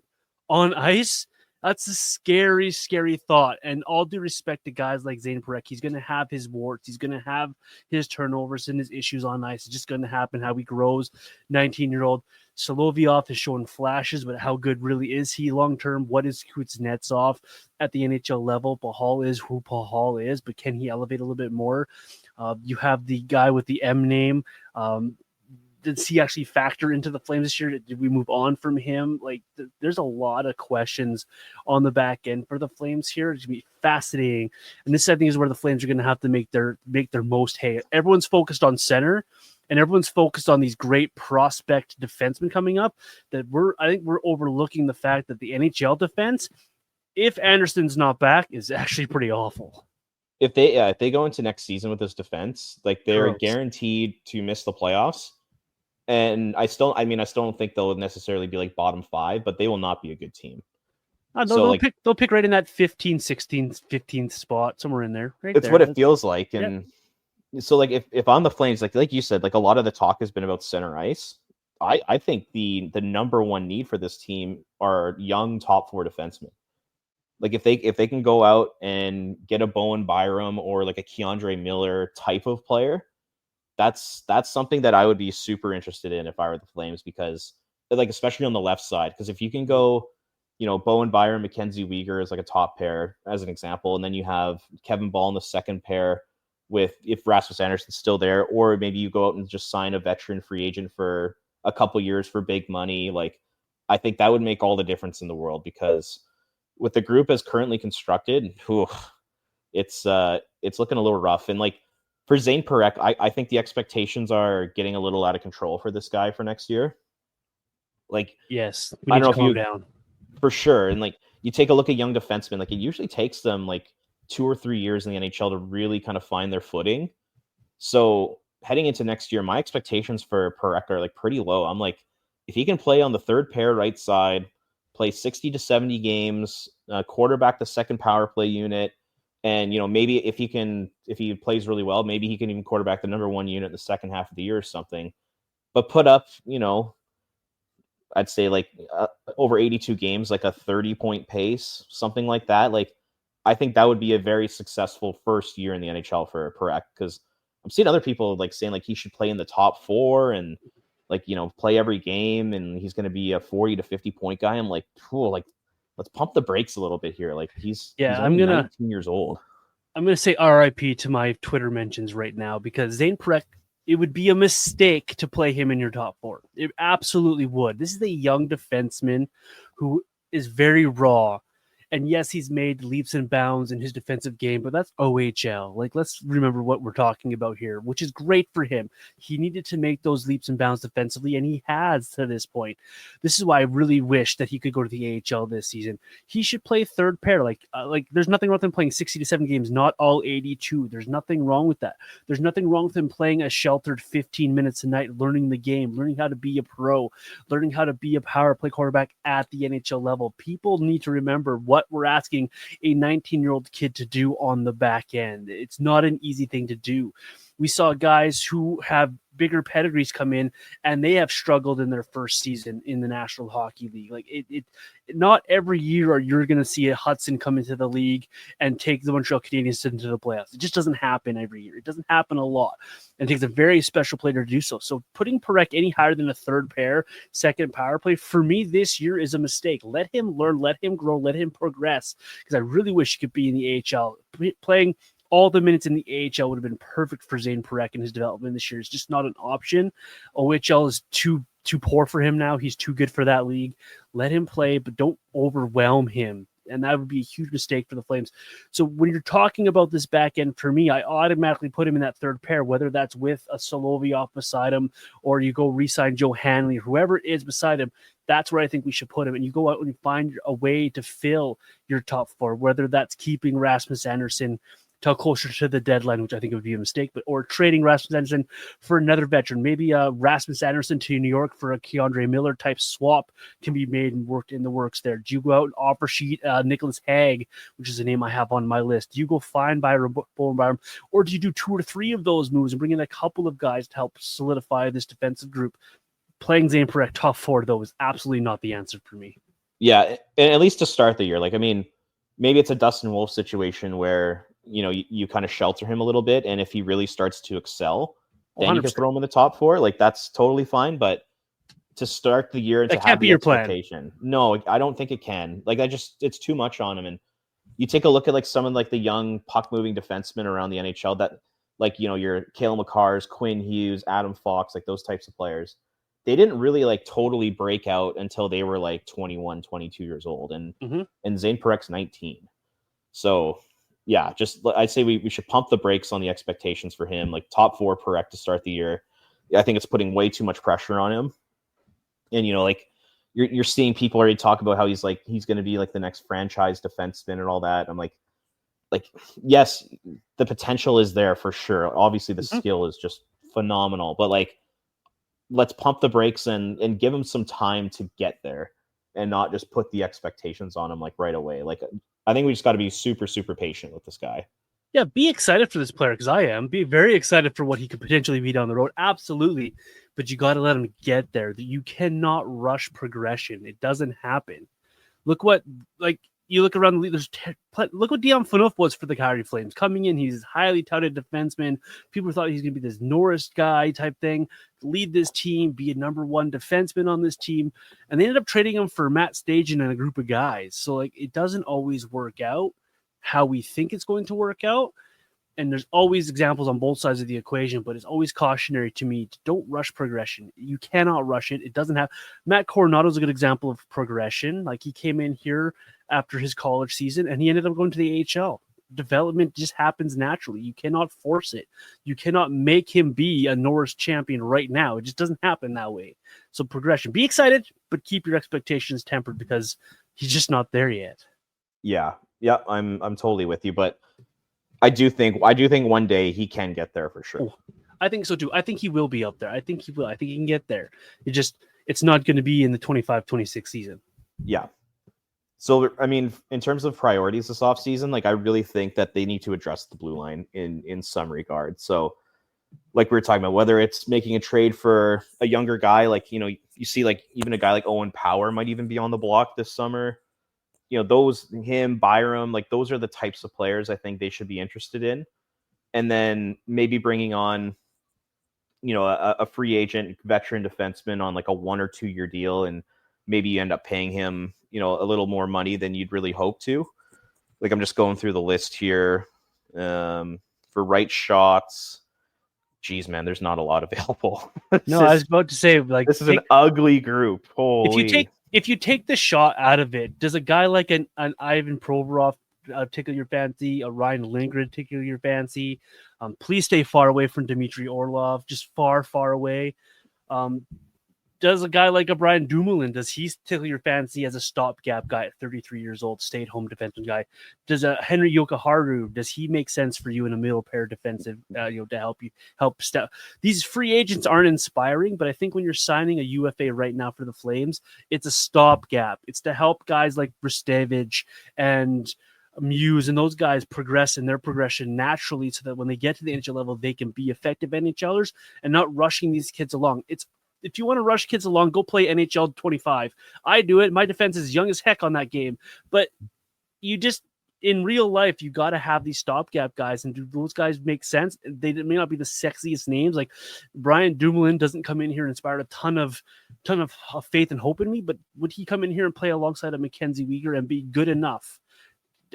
on ice, that's a scary, scary thought. And all due respect to guys like Zane Parekh, he's going to have his warts. He's going to have his turnovers and his issues on ice. It's just going to happen how he grows. 19-year-old Solovyov has shown flashes, but how good really is he long-term? What is Kuznetsov at the NHL level? Pahal is who Pahal is, but can he elevate a little bit more? You have the guy with the M name. Did he actually factor into the Flames this year? Did we move on from him? Like, there's a lot of questions on the back end for the Flames here. It's going to be fascinating. And this, I think, is where the Flames are going to have to make their most hay. Everyone's focused on center, and everyone's focused on these great prospect defensemen coming up. I think we're overlooking the fact that the NHL defense, if Anderson's not back, is actually pretty awful. If they go into next season with this defense, like, they're guaranteed to miss the playoffs. And I still don't think they'll necessarily be like bottom 5, but they will not be a good team. They'll pick right in that 15th, 16th, 15th spot, somewhere in there. Right, it's what it feels like. And so, like, if on the Flames, like you said, like, a lot of the talk has been about center ice. I think the number one need for this team are young top 4 defensemen. Like, if they can go out and get a Bowen Byram or like a Keandre Miller type of player, that's something that I would be super interested in if I were the Flames, because, like, especially on the left side, because if you can go, Bowen Byram, Mackenzie Weegar is like a top pair as an example, and then you have Kevin Ball in the second pair with, if Rasmus Anderson's still there, or maybe you go out and just sign a veteran free agent for a couple years for big money. Like, I think that would make all the difference in the world, because with the group as currently constructed, it's looking a little rough. And, like, for Zane Parekh, I think the expectations are getting a little out of control for this guy for next year. Like, yes, we need to calm down. For sure. And, like, you take a look at young defensemen, like, it usually takes them like 2 or 3 years in the NHL to really kind of find their footing. So heading into next year, my expectations for Parekh are like pretty low. I'm like, if he can play on the third pair right side, play 60 to 70 games, quarterback the second power play unit, and, maybe if he plays really well, maybe he can even quarterback the number 1 unit in the second half of the year or something. But put up, I'd say like over 82 games, like a 30-point pace, something like that. Like, I think that would be a very successful first year in the NHL for Parekh, because I'm seeing other people like saying like he should play in the top 4 and, like, play every game, and he's going to be a 40 to 50-point guy. I'm like, let's pump the brakes a little bit here. Like, he's only 19 years old. I'm gonna say RIP to my Twitter mentions right now, because Zane Parekh, it would be a mistake to play him in your top 4. It absolutely would. This is a young defenseman who is very raw. And yes, he's made leaps and bounds in his defensive game, but that's OHL. Like, let's remember what we're talking about here, which is great for him. He needed to make those leaps and bounds defensively, and he has to this point. This is why I really wish that he could go to the AHL this season. He should play third pair. Like there's nothing wrong with him playing 60 to 70 games, not all 82. There's nothing wrong with that. There's nothing wrong with him playing a sheltered 15 minutes a night, learning the game, learning how to be a pro, learning how to be a power play quarterback at the NHL level. People need to remember what we're asking a 19-year-old kid to do on the back end. It's not an easy thing to do. We saw guys who have bigger pedigrees come in and they have struggled in their first season in the National Hockey League. Like not every year are you going to see a Hudson come into the league and take the Montreal Canadiens into the playoffs. It just doesn't happen every year. It doesn't happen a lot. And it takes a very special player to do so. So putting Parekh any higher than a third pair, second power play, for me this year is a mistake. Let him learn, let him grow, let him progress, because I really wish he could be in the AHL. Playing all the minutes in the AHL would have been perfect for Zane Parekh and his development this year. It's just not an option. OHL is too poor for him now. He's too good for that league. Let him play, but don't overwhelm him. And that would be a huge mistake for the Flames. So when you're talking about this back end, for me, I automatically put him in that third pair, whether that's with a Solovyov beside him or you go re-sign Joe Hanley, whoever it is beside him. That's where I think we should put him. And you go out and you find a way to fill your top four, whether that's keeping Rasmus Andersson till closer to the deadline, which I think would be a mistake, or trading Rasmus Andersson for another veteran. Maybe Rasmus Andersson to New York for a Keandre Miller type swap can be made and worked in the works there. Do you go out and offer sheet Nicholas Hague, which is a name I have on my list? Do you go find Byron Bowenbauer, or do you do 2 or 3 of those moves and bring in a couple of guys to help solidify this defensive group? Playing Zane Parekh top 4, though, is absolutely not the answer for me. Yeah, at least to start the year. Like, I mean, maybe it's a Dustin Wolf situation where, you kind of shelter him a little bit, and if he really starts to excel, then 100%. You can throw him in the top 4. Like, that's totally fine. But to start the year and that to can't have be the your expectation, plan. No, I don't think it can. Like, it's too much on him. And you take a look at like some of like the young puck moving defensemen around the NHL that, like, your Cale Makars, Quinn Hughes, Adam Fox, like those types of players. They didn't really like totally break out until they were like 21, 22 years old, and Zane Parex's 19. So. Yeah, I'd say we should pump the brakes on the expectations for him. Like top 4 Parekh to start the year. I think it's putting way too much pressure on him. And like you're seeing people already talk about how he's going to be like the next franchise defenseman and all that. I'm like yes, the potential is there for sure. Obviously, the skill is just phenomenal. But like, let's pump the brakes and give him some time to get there, and not just put the expectations on him like right away. Like, I think we just got to be super, super patient with this guy. Yeah, be excited for this player, because I am. Be very excited for what he could potentially be down the road. Absolutely. But you got to let him get there. You cannot rush progression. It doesn't happen. Look what, you look around the league, look what Dion Phaneuf was for the Calgary Flames. Coming in, he's a highly touted defenseman. People thought he's going to be this Norris guy type thing, lead this team, be a number 1 defenseman on this team. And they ended up trading him for Matt Stajan and a group of guys. So, it doesn't always work out how we think it's going to work out. And there's always examples on both sides of the equation, but it's always cautionary to me to don't rush progression. You cannot rush it. It doesn't have. Matt Coronado is a good example of progression. Like, he came in here after his college season and he ended up going to the AHL. Development just happens naturally. You cannot force it. You cannot make him be a Norris champion right now. It just doesn't happen that way. So progression, be excited, but keep your expectations tempered, because he's just not there yet. Yeah, I'm totally with you, but I do think one day he can get there for sure. Oh, I think so too. I think he will be up there. I think he will. I think he can get there. It's not going to be in the 25-26 season. Yeah. So, I mean, in terms of priorities this offseason, like, I really think that they need to address the blue line in some regard. So, like we were talking about, whether it's making a trade for a younger guy, like, you see like even a guy like Owen Power might even be on the block this summer. Byram, like, those are the types of players I think they should be interested in. And then maybe bringing on, a free agent veteran defenseman on like a 1 or 2 year deal, and maybe you end up paying him, a little more money than you'd really hope to. Like, I'm just going through the list here. For right shots, geez, man, there's not a lot available. I was about to say, like, this is an ugly group. Holy. If you take the shot out of it, does a guy like an Ivan Provorov tickle your fancy? A Ryan Lindgren tickle your fancy? Please stay far away from Dmitry Orlov, just far, far away. Does a guy like a Brian Dumoulin, does he tickle your fancy as a stopgap guy at 33 years old, stay-at-home defensive guy? Does a Henry Yokoharu, does he make sense for you in a middle pair defensive, to help step? These free agents aren't inspiring, but I think when you're signing a UFA right now for the Flames, it's a stopgap. It's to help guys like Bristevich and Muse and those guys progress in their progression naturally so that when they get to the NHL level, they can be effective NHLers and not rushing these kids along. If you want to rush kids along, go play NHL 25. I do it. My defense is young as heck on that game. But you just, in real life, you got to have these stopgap guys, and do those guys make sense? They may not be the sexiest names. Like Brian Dumoulin doesn't come in here and inspire a ton of faith and hope in me, but would he come in here and play alongside a Mackenzie Weegar and be good enough?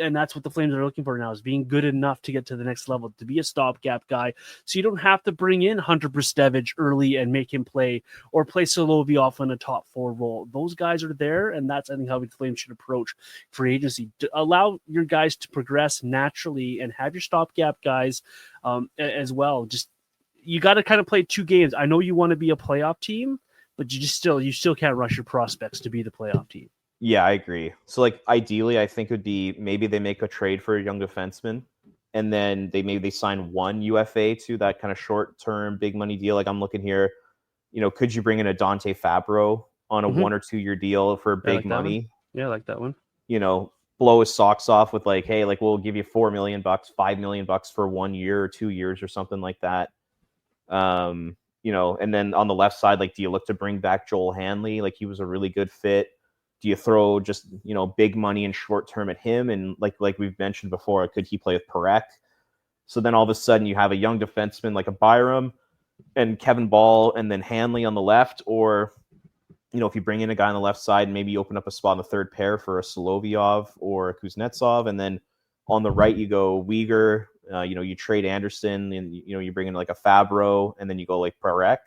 And that's what the Flames are looking for now, is being good enough to get to the next level, to be a stopgap guy. So you don't have to bring in Hunter Brestevich early and make him play, or play Solovyov in a top 4 role. Those guys are there, and that's, I think, how the Flames should approach free agency. To allow your guys to progress naturally and have your stopgap guys as well. Just, you got to kind of play 2 games. I know you want to be a playoff team, but you still can't rush your prospects to be the playoff team. Yeah, I agree. So, like, ideally, I think it would be maybe they make a trade for a young defenseman, and then they sign one UFA to that kind of short-term, big money deal. Like, I'm looking here, could you bring in a Dante Fabro on a 1 or 2 year deal for big money? Yeah, I like that one. Blow his socks off with like, hey, like, we'll give you $4 million, $5 million for 1 year or 2 years or something like that. And then on the left side, like, do you look to bring back Joel Hanley? Like, he was a really good fit. Do you throw just, big money and short term at him? And like we've mentioned before, could he play with Parekh? So then all of a sudden you have a young defenseman like a Byram and Kevin Ball and then Hanley on the left. Or, if you bring in a guy on the left side, maybe you open up a spot in the third pair for a Solovyov or a Kuznetsov. And then on the right, you go Weegar, you trade Anderson and, you bring in like a Fabro and then you go like Parekh,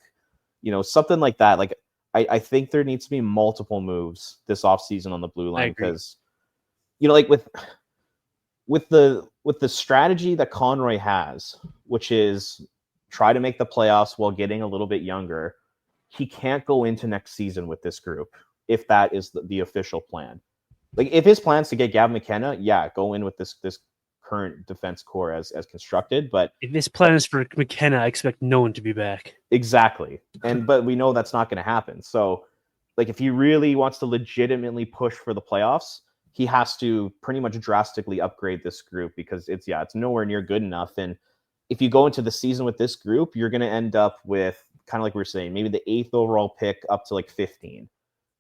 something like that. Like, I think there needs to be multiple moves this offseason on the blue line because, like with the strategy that Conroy has, which is try to make the playoffs while getting a little bit younger, he can't go into next season with this group if that is the official plan. Like, if his plan is to get Gavin McKenna, yeah, go in with this current defense core as constructed. But if this plan is for McKenna, I expect no one to be back. Exactly. But we know that's not going to happen. So, like, if he really wants to legitimately push for the playoffs, he has to pretty much drastically upgrade this group because it's nowhere near good enough. And if you go into the season with this group, you're going to end up with, kind of like we were saying, maybe the 8th overall pick up to like 15,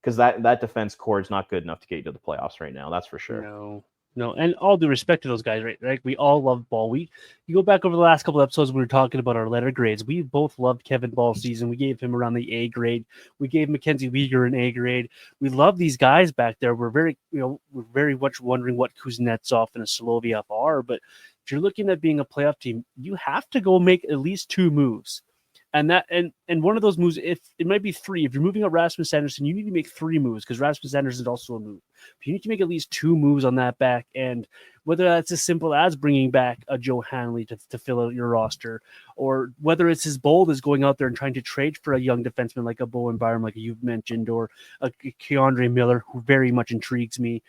because that defense core is not good enough to get you to the playoffs right now. That's for sure. No, and all due respect to those guys, right? We all love Ball. You go back over the last couple of episodes, we were talking about our letter grades. We both loved Kevin Ball's season. We gave him around the A grade. We gave Mackenzie Weegar an A grade. We love these guys back there. We're very much wondering what Kuznetsov and a Solovyov are. But if you're looking at being a playoff team, you have to go make at least 2 moves. And one of those moves, if it might be 3, if you're moving up Rasmus Anderson, you need to make 3 moves because Rasmus Anderson is also a move. But you need to make at least 2 moves on that back end, whether that's as simple as bringing back a Joe Hanley to fill out your roster, or whether it's as bold as going out there and trying to trade for a young defenseman like a Bowen Byram, like you've mentioned, or a Keandre Miller, who very much intrigues me.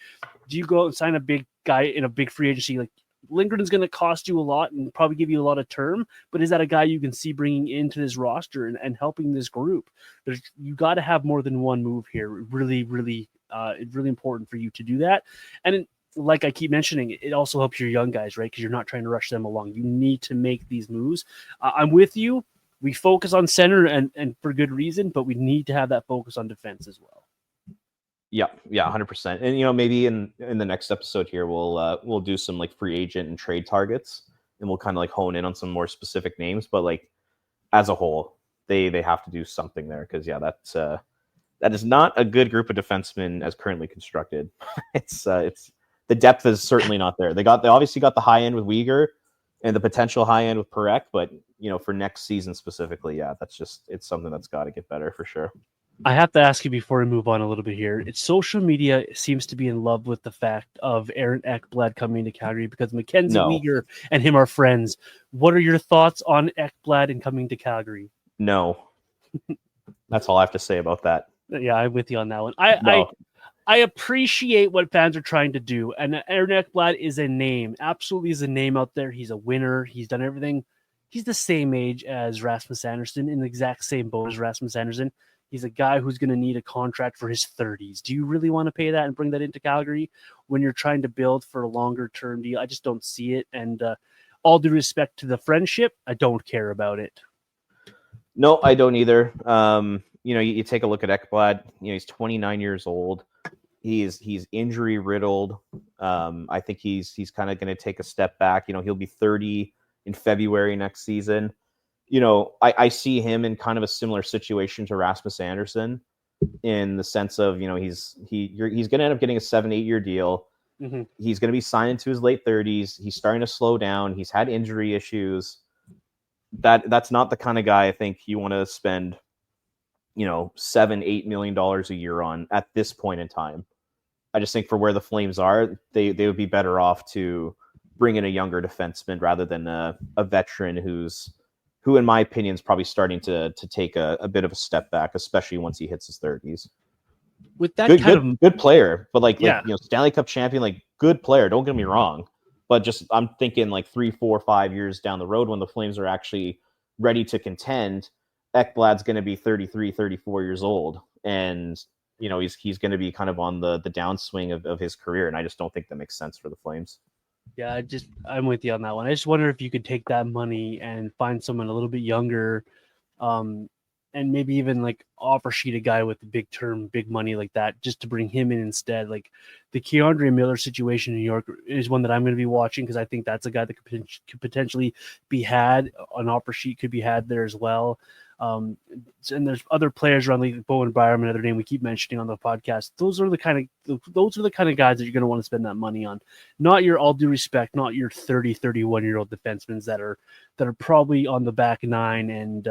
Do you go out and sign a big guy in a big free agency like Lindgren's going to cost you a lot and probably give you a lot of term, but is that a guy you can see bringing into this roster and helping this group? You got to have more than one move here. Really, really, it's really important for you to do that. And like I keep mentioning, it also helps your young guys, right? Because you're not trying to rush them along. You need to make these moves. I'm with you. We focus on center and for good reason, but we need to have that focus on defense as well. Yeah, 100%. And maybe in the next episode here, we'll do some like free agent and trade targets, and we'll kind of like hone in on some more specific names. But like as a whole, they have to do something there because that is not a good group of defensemen as currently constructed. It's the depth is certainly not there. They obviously got the high end with Weegar and the potential high end with Parekh, but for next season specifically, it's something that's got to get better for sure. I have to ask you before we move on a little bit here. Social media seems to be in love with the fact of Aaron Ekblad coming to Calgary because Mackenzie Weegar and him are friends. What are your thoughts on Ekblad and coming to Calgary? No. That's all I have to say about that. Yeah, I'm with you on that one. I appreciate what fans are trying to do, and Aaron Ekblad is a name. Absolutely is a name out there. He's a winner. He's done everything. He's the same age as Rasmus Anderson, in the exact same boat as Rasmus Anderson. He's a guy who's going to need a contract for his 30s. Do you really want to pay that and bring that into Calgary when you're trying to build for a longer term deal? I just don't see it. And all due respect to the friendship, I don't care about it. No, I don't either. You take a look at Ekblad. He's 29 years old. He's injury riddled. I think he's kind of going to take a step back. He'll be 30 in February next season. I see him in kind of a similar situation to Rasmus Andersson in the sense of, he's going to end up getting a 7-8 year deal. Mm-hmm. He's going to be signed into his late 30s. He's starting to slow down. He's had injury issues. That's not the kind of guy I think you want to spend, $7-8 million a year on at this point in time. I just think for where the Flames are, they would be better off to bring in a younger defenseman rather than a veteran who, in my opinion, is probably starting to take a bit of a step back, especially once he hits his 30s. With that good player, but like yeah. Stanley Cup champion, like good player. Don't get me wrong, but just I'm thinking like 3, 4, 5 years down the road when the Flames are actually ready to contend, Ekblad's going to be 33, 34 years old, and he's going to be kind of on the downswing of his career, and I just don't think that makes sense for the Flames. Yeah, I'm with you on that one. I just wonder if you could take that money and find someone a little bit younger, and maybe even like offer sheet a guy with the big money like that, just to bring him in instead. Like the Keandre Miller situation in New York is one that I'm going to be watching because I think that's a guy that could potentially be had. An offer sheet could be had there as well. And there's other players around the Bowen Byram, another name we keep mentioning on the podcast. Those are the kind of guys that you're going to want to spend that money on. Not your, all due respect, not your 30, 31-year-old defensemen that are probably on the back nine, and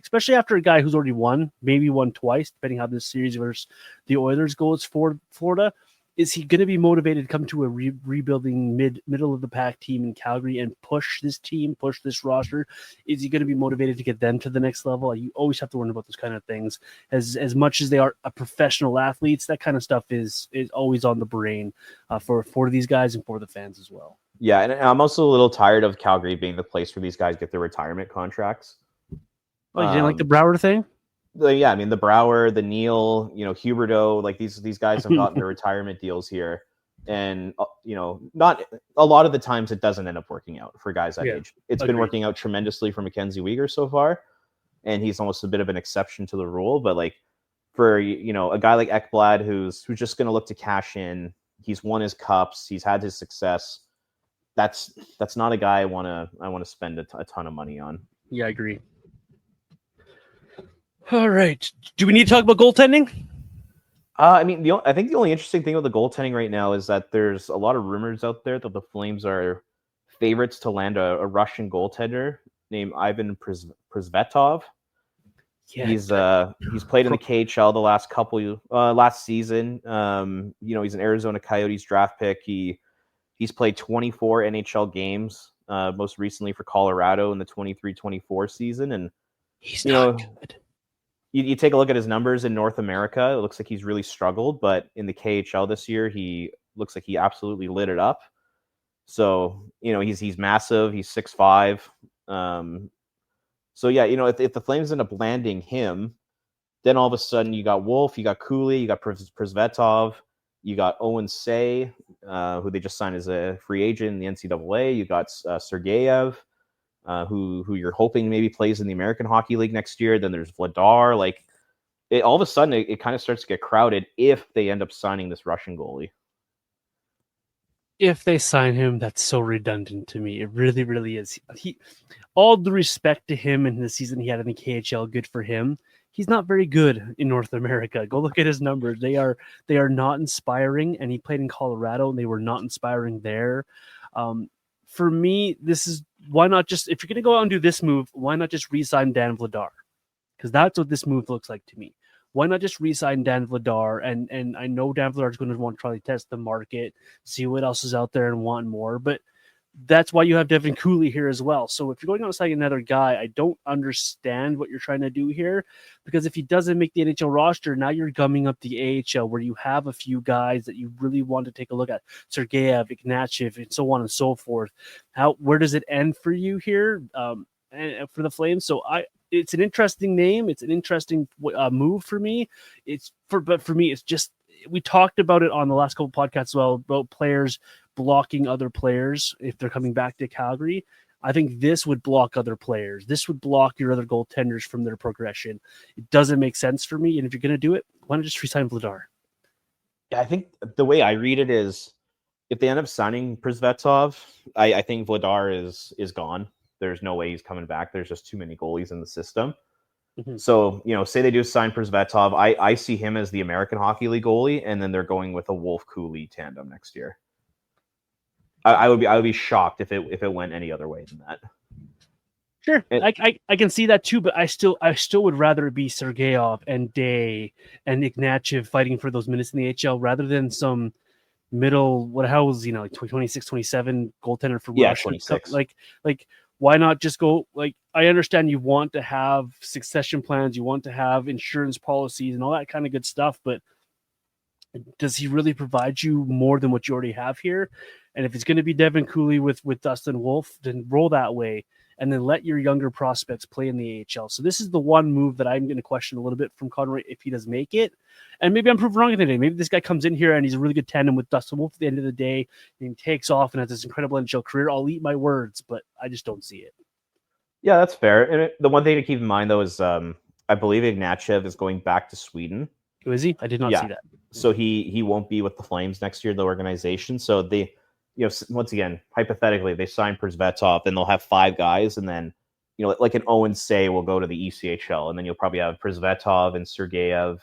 especially after a guy who's already maybe won twice, depending how this series versus the Oilers goes for Florida. Is he going to be motivated to come to a rebuilding middle of the pack team in Calgary and push this roster? Is he going to be motivated to get them to the next level? You always have to wonder about those kind of things. As much as they are professional athletes, that kind of stuff is always on the brain for these guys and for the fans as well. Yeah, and I'm also a little tired of Calgary being the place where these guys get their retirement contracts. Oh, you didn't like the Brouwer thing? Yeah, I mean the Brouwer, the Neal, Huberdeau, like these guys have gotten their retirement deals here, and not a lot of the times it doesn't end up working out for guys that age. It's been working out tremendously for Mackenzie Weegar so far, and he's almost a bit of an exception to the rule. But like for a guy like Ekblad who's just going to look to cash in, he's won his cups, he's had his success. That's not a guy I want to spend a ton of money on. Yeah, I agree. All right. Do we need to talk about goaltending? I mean, I think the only interesting thing with the goaltending right now is that there's a lot of rumors out there that the Flames are favorites to land a Russian goaltender named Ivan Prisvetov. Yeah, he's played in the KHL the last season. He's an Arizona Coyotes draft pick. He's played 24 NHL games, most recently for Colorado in the 23-24 season, and he's not good. You take a look at his numbers in North America, it looks like he's really struggled, but in the KHL this year, he looks like he absolutely lit it up. So, he's massive. He's 6'5". So yeah, if the Flames end up landing him, then all of a sudden you got Wolf, you got Cooley, you got Prisvetov, you got Owen Say, who they just signed as a free agent in the NCAA. You got Sergeyev, who you're hoping maybe plays in the American Hockey League next year. Then there's Vladar. Like, all of a sudden, it kind of starts to get crowded if they end up signing this Russian goalie. If they sign him, that's so redundant to me. It really, really is. All the respect to him and the season he had in the KHL, good for him. He's not very good in North America. Go look at his numbers. They are not inspiring, and he played in Colorado, and they were not inspiring there. For me, this is why not just, if you're going to go out and do this move, why not just re-sign Dan Vladar? Because that's what this move looks like to me. Why not just re-sign Dan Vladar? And I know Dan Vladar is going to want to try to test the market, see what else is out there and want more. But that's why you have Devin Cooley here as well. So if you're going out and signing another guy, I don't understand what you're trying to do here. Because if he doesn't make the NHL roster, now you're gumming up the AHL where you have a few guys that you really want to take a look at. Sergeyev, Ignatieff, and so on and so forth. Where does it end for you here and for the Flames? So it's an interesting name. It's an interesting move for me. But for me, it's just, we talked about it on the last couple podcasts as well, about players blocking other players if they're coming back to Calgary. I think this would block other players. This would block your other goaltenders from their progression. It doesn't make sense for me. And if you're going to do it, why not just resign Vladar? Yeah, I think the way I read it is, if they end up signing Prisvetov, I think Vladar is gone. There's no way he's coming back. There's just too many goalies in the system. Mm-hmm. So, say they do sign Prisvetov, I see him as the American Hockey League goalie, and then they're going with a Wolf Cooley tandem next year. I would be shocked if it went any other way than that. Sure, and I can see that too, but I still would rather it be Sergeyev and Day and Ignatiev fighting for those minutes in the HL rather than some middle, like 26, 27 goaltender for Russia. 26. Like why not just go, like, I understand you want to have succession plans, you want to have insurance policies and all that kind of good stuff, but does he really provide you more than what you already have here? And if it's going to be Devin Cooley with Dustin Wolf, then roll that way. And then let your younger prospects play in the AHL. So this is the one move that I'm going to question a little bit from Conroy if he does make it. And maybe I'm proven wrong today. Maybe this guy comes in here and he's a really good tandem with Dustin Wolf at the end of the day, and he takes off and has this incredible NHL career. I'll eat my words, but I just don't see it. Yeah, that's fair. And the one thing to keep in mind, though, is I believe Ignatiev is going back to Sweden. Oh, is he? I did not see that. So he won't be with the Flames next year, the organization. So they, once again, hypothetically, they sign Prisvetov, and they'll have 5 guys, and then, like an Owen Say will go to the ECHL, and then you'll probably have Prisvetov and Sergeyev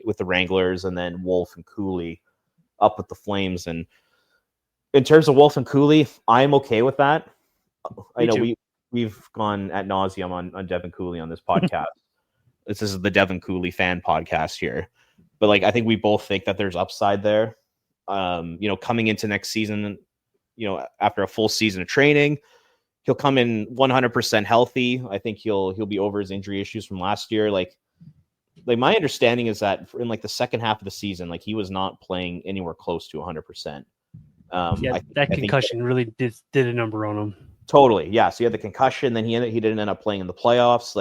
with the Wranglers, and then Wolf and Cooley up with the Flames. And in terms of Wolf and Cooley, I'm okay with that. I know we've gone ad nauseum on Devin Cooley on this podcast. This is the Devin Cooley fan podcast here, but I think we both think that there's upside there. Coming into next season, after a full season of training, he'll come in 100% healthy. I think he'll be over his injury issues from last year. Like my understanding is that in the second half of the season, he was not playing anywhere close to 100%. That concussion really did a number on him. Totally. Yeah. So he had the concussion, then he didn't end up playing in the playoffs.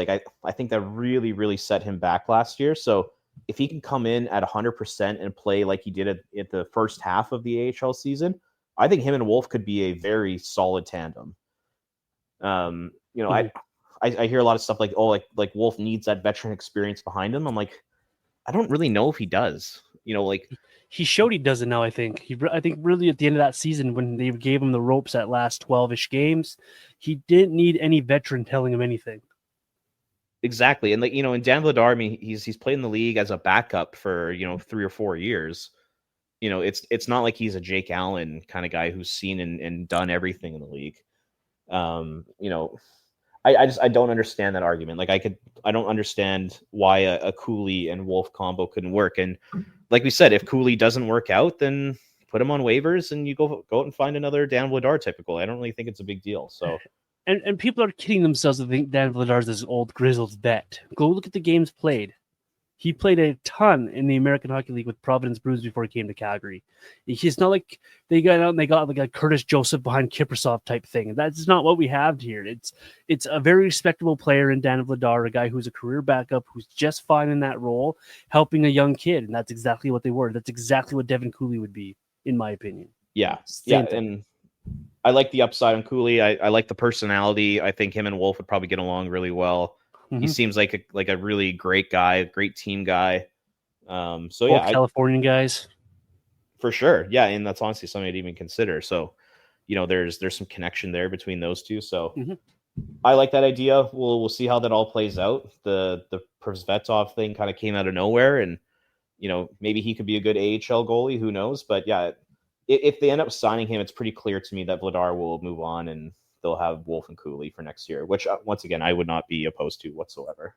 I think that really, really set him back last year. So if he can come in at 100% and play like he did at the first half of the AHL season, I think him and Wolf could be a very solid tandem. I hear a lot of stuff like Wolf needs that veteran experience behind him. I'm like, I don't really know if he does. He showed he doesn't now. I think really at the end of that season, when they gave him the ropes that last 12-ish games, he didn't need any veteran telling him anything. Exactly. And and Dan Vladar, I mean, he's played in the league as a backup for 3 or 4 years. It's not like he's a Jake Allen kind of guy who's seen and done everything in the league. I don't understand that argument. I don't understand why a Cooley and Wolf combo couldn't work. And like we said, if Cooley doesn't work out, then put him on waivers and you go out and find another Dan Vladar typical. I don't really think it's a big deal. So, and people are kidding themselves to think Dan Vladar's this old grizzled vet. Go look at the games played. He played a ton in the American Hockey League with Providence Bruins before he came to Calgary. It's not like they got out and they got like a Curtis Joseph behind Kiprasov type thing. That's not what we have here. It's a very respectable player in Dan Vladar, a guy who's a career backup, who's just fine in that role, helping a young kid. And that's exactly what they were. That's exactly what Devin Cooley would be, in my opinion. Yeah. And I like the upside on Cooley. I like the personality. I think him and Wolf would probably get along really well. Mm-hmm. He seems like a really great guy, great team guy. Both Californian guys. For sure. Yeah. And that's honestly something I'd even consider. So, there's some connection there between those two. So I like that idea. We'll see how that all plays out. The Prisvetov thing kind of came out of nowhere, and, maybe he could be a good AHL goalie. Who knows? But yeah, if they end up signing him, it's pretty clear to me that Vladar will move on and they'll have Wolf and Cooley for next year, which once again, I would not be opposed to whatsoever.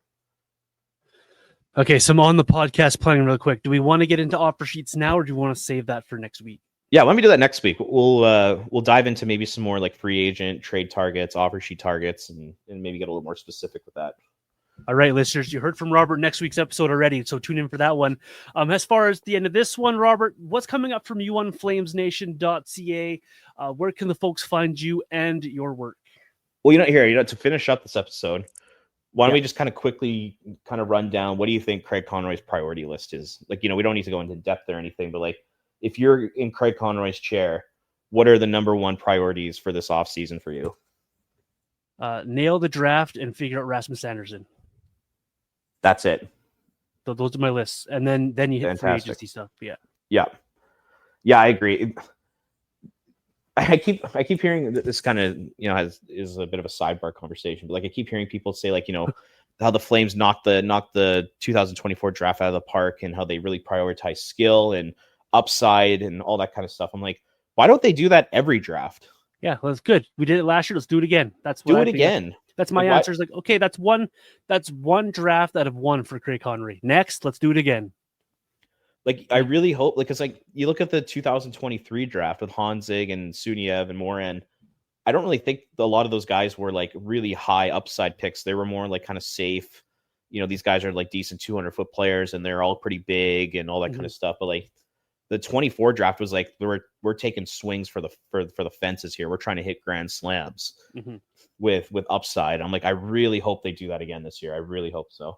Okay. So I'm on the podcast planning real quick. Do we want to get into offer sheets now, or do you want to save that for next week? Yeah, let me do that next week. We'll dive into maybe some more free agent trade targets, offer sheet targets, and maybe get a little more specific with that. All right, listeners, you heard from Robert next week's episode already, so tune in for that one. As far as the end of this one, Robert, what's coming up from you on flamesnation.ca? Where can the folks find you and your work? Well, to finish up this episode, Why don't we just kind of quickly kind of run down, what do you think Craig Conroy's priority list is? Like, we don't need to go into depth or anything, but like, if you're in Craig Conroy's chair, what are the number one priorities for this offseason for you? Nail the draft and figure out Rasmus Anderson. That's it. So those are my lists. And then you hit free agency stuff. Yeah, I agree. I keep hearing that this kind of, is a bit of a sidebar conversation, but like I keep hearing people say, like, how the Flames knocked the 2024 draft out of the park and how they really prioritize skill and upside and all that kind of stuff. I'm like, why don't they do that every draft? Yeah, well, that's good. We did it last year. Let's do it again. That's what do it again. That's my answer. Is like, okay, that's one draft out of one for Craig Conroy. Next, let's do it again. Like, I really hope, like, because like you look at the 2023 draft with Honzig and Suniev and Morin, I don't really think a lot of those guys were like really high upside picks. They were more like kind of safe. These guys are like decent 200-foot players and they're all pretty big and all that kind of stuff. But like the 24 draft was like, we're taking swings for the fences here. We're trying to hit grand slams with upside. I'm like, I really hope they do that again this year. I really hope so.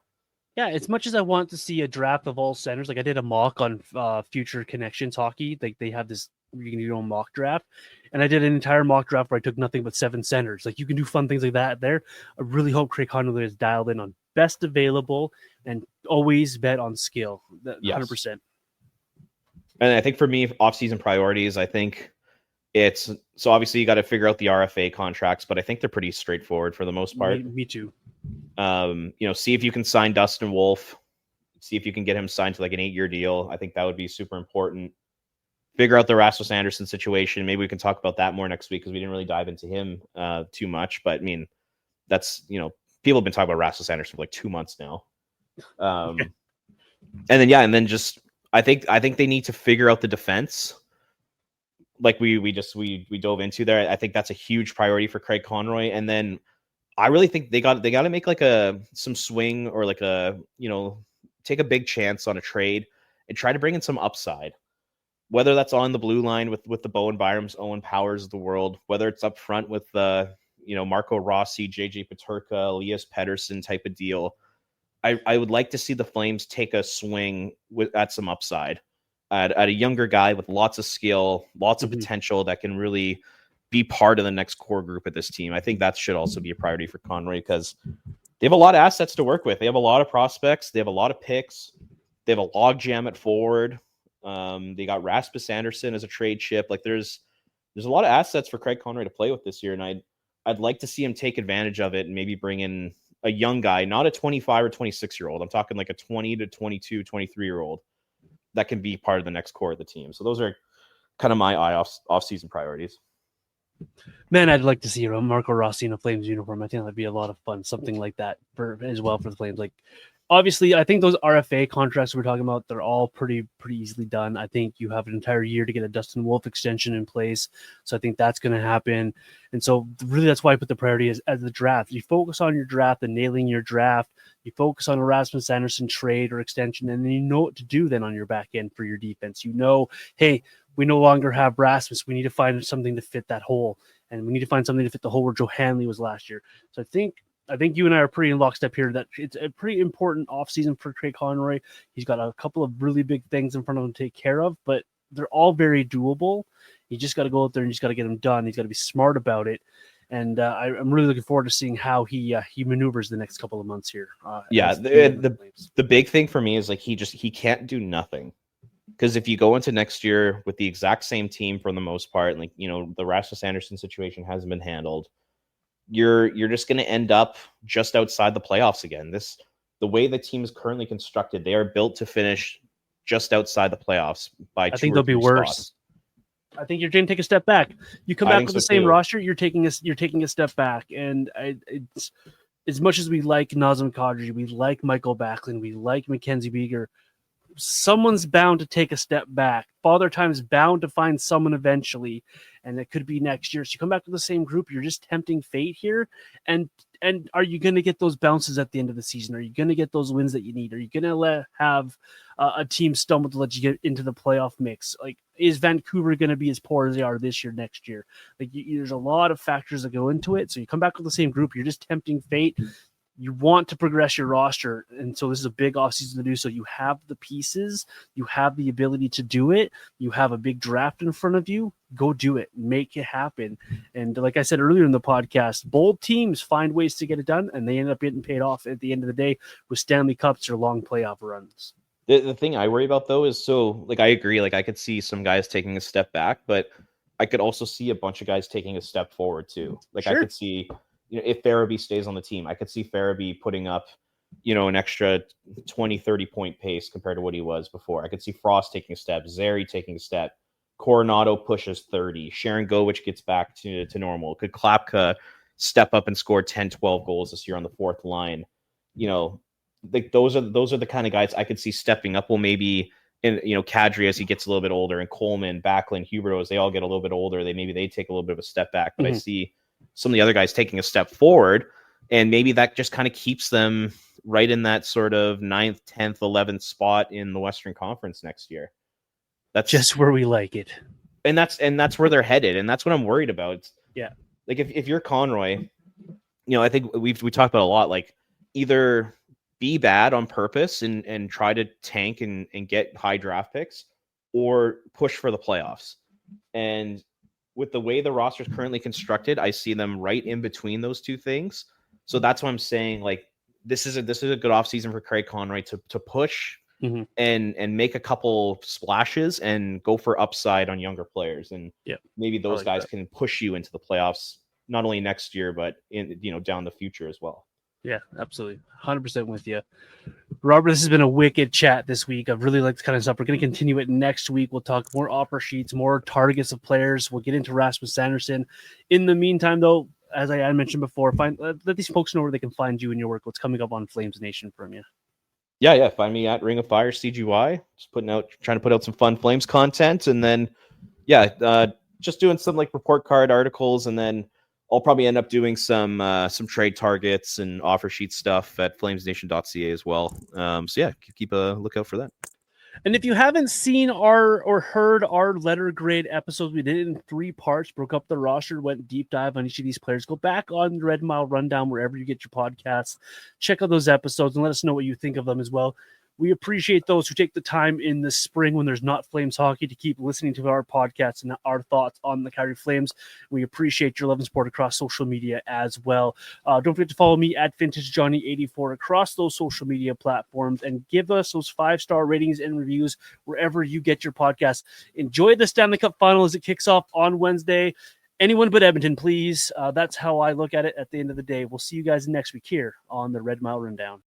Yeah, as much as I want to see a draft of all centers, like I did a mock on Future Connections Hockey. Like they have this, you can do your own mock draft, and I did an entire mock draft where I took nothing but 7 centers. Like you can do fun things like that there. I really hope Craig Conroy is dialed in on best available and always bet on skill. 100%. And I think for me, off-season priorities, I think it's so obviously you got to figure out the RFA contracts, but I think they're pretty straightforward for the most part. Me too. See if you can sign Dustin Wolf, see if you can get him signed to like an 8-year deal. I think that would be super important. Figure out the Rasmus Anderson situation. Maybe we can talk about that more next week because we didn't really dive into him too much. But I mean, that's, people have been talking about Rasmus Anderson for like 2 months now. And then just I think they need to figure out the defense. Like we dove into there. I think that's a huge priority for Craig Conroy. And then I really think they got to make like some swing or like take a big chance on a trade and try to bring in some upside. Whether that's on the blue line with the Bowen Byram's, Owen Powers of the world, whether it's up front with Marco Rossi, JJ Peterka, Elias Pettersson type of deal. I would like to see the Flames take a swing at some upside, at a younger guy with lots of skill, lots of potential that can really be part of the next core group of this team. I think that should also be a priority for Conroy because they have a lot of assets to work with. They have a lot of prospects. They have a lot of picks. They have a log jam at forward. They got Rasmus Anderson as a trade chip. Like there's a lot of assets for Craig Conroy to play with this year, and I'd like to see him take advantage of it and maybe bring in a young guy, not a 25 or 26-year-old. I'm talking like a 20 to 22, 23-year-old that can be part of the next core of the team. So those are kind of my off-season priorities. Man, I'd like to see Marco Rossi in a Flames uniform. I think that'd be a lot of fun, something like that as well for the Flames. Like, obviously, I think those RFA contracts we're talking about, they're all pretty easily done. I think you have an entire year to get a Dustin Wolf extension in place, so I think that's going to happen. And so, really, that's why I put the priority as the draft. You focus on your draft and nailing your draft. You focus on a Rasmus Anderson trade or extension, and then you know what to do then on your back end for your defense. Hey, we no longer have Rasmus. We need to find something to fit that hole, and we need to find something to fit the hole where Joe Hanley was last year. So I think you and I are pretty in lockstep here that it's a pretty important offseason for Craig Conroy. He's got a couple of really big things in front of him to take care of, but they're all very doable. You just got to go out there and you just got to get them done. He's got to be smart about it. And I'm really looking forward to seeing how he maneuvers the next couple of months here. The big thing for me is like he can't do nothing. Because if you go into next year with the exact same team for the most part, like, the Rasmus Anderson situation hasn't been handled, you're just going to end up just outside the playoffs again. The way the team is currently constructed, they are built to finish just outside the playoffs by I think they'll be worse. Spots. I think you're going to take a step back. You come back with the same roster, you're taking a step back. And it's as much as we like Nazem Kadri, we like Michael Backlund, we like Mackenzie Beeger, someone's bound to take a step back. Father Time's bound to find someone eventually, and it could be next year. So you come back to the same group, you're just tempting fate here. And are you going to get those bounces at the end of the season? Are you going to get those wins that you need? Are you going to have a team stumble to let you get into the playoff mix? Like, is Vancouver going to be as poor as they are this year, next year? Like, there's a lot of factors that go into it. So you come back with the same group, you're just tempting fate. You want to progress your roster, and so this is a big offseason to do so. You have the pieces, you have the ability to do it, you have a big draft in front of you. Go do it, make it happen. And like I said earlier in the podcast, bold teams find ways to get it done, and they end up getting paid off at the end of the day with Stanley Cups or long playoff runs. The thing I worry about, though, is I agree. I could see some guys taking a step back, but I could also see a bunch of guys taking a step forward, too. Sure. I could see, if Farabee stays on the team, I could see Farabee putting up, an extra 20, 30 point pace compared to what he was before. I could see Frost taking a step, Zary taking a step, Coronado pushes 30, Sharon Govich gets back to normal. Could Klapka step up and score 10, 12 goals this year on the fourth line? Those are the kind of guys I could see stepping up. Well, maybe in Kadri as he gets a little bit older, and Coleman, Backlund, Huberdeau, as they all get a little bit older, they take a little bit of a step back. But I see some of the other guys taking a step forward, and maybe that just kind of keeps them right in that sort of 9th, 10th, 11th spot in the Western Conference next year. That's just where we like it, and that's where they're headed, and that's what I'm worried about. Yeah, if you're Conroy, I think we talked about a lot. Either be bad on purpose and try to tank and get high draft picks, or push for the playoffs. And with the way the roster is currently constructed, I see them right in between those two things. So that's why I'm saying this is a good offseason for Craig Conroy to push and make a couple splashes and go for upside on younger players. And maybe those guys can push you into the playoffs, not only next year, but down the future as well. Yeah, absolutely. 100% with you. Robert, this has been a wicked chat this week. I've really liked this kind of stuff. We're going to continue it next week. We'll talk more offer sheets, more targets of players. We'll get into Rasmus Sanderson. In the meantime, though, as I mentioned before, let these folks know where they can find you and your work. What's coming up on Flames Nation from you? Yeah. Find me at Ring of Fire CGY. Just trying to put out some fun Flames content. And then, just doing some report card articles, and then I'll probably end up doing some trade targets and offer sheet stuff at flamesnation.ca as well. Keep a lookout for that. And if you haven't seen or heard our letter grade episodes, we did it in 3 parts, broke up the roster, went deep dive on each of these players. Go back on the Red Mile Rundown wherever you get your podcasts. Check out those episodes and let us know what you think of them as well. We appreciate those who take the time in the spring when there's not Flames hockey to keep listening to our podcasts and our thoughts on the Calgary Flames. We appreciate your love and support across social media as well. Don't forget to follow me at VintageJohnny84 across those social media platforms, and give us those 5-star ratings and reviews wherever you get your podcasts. Enjoy the Stanley Cup final as it kicks off on Wednesday. Anyone but Edmonton, please. That's how I look at it at the end of the day. We'll see you guys next week here on the Red Mile Rundown.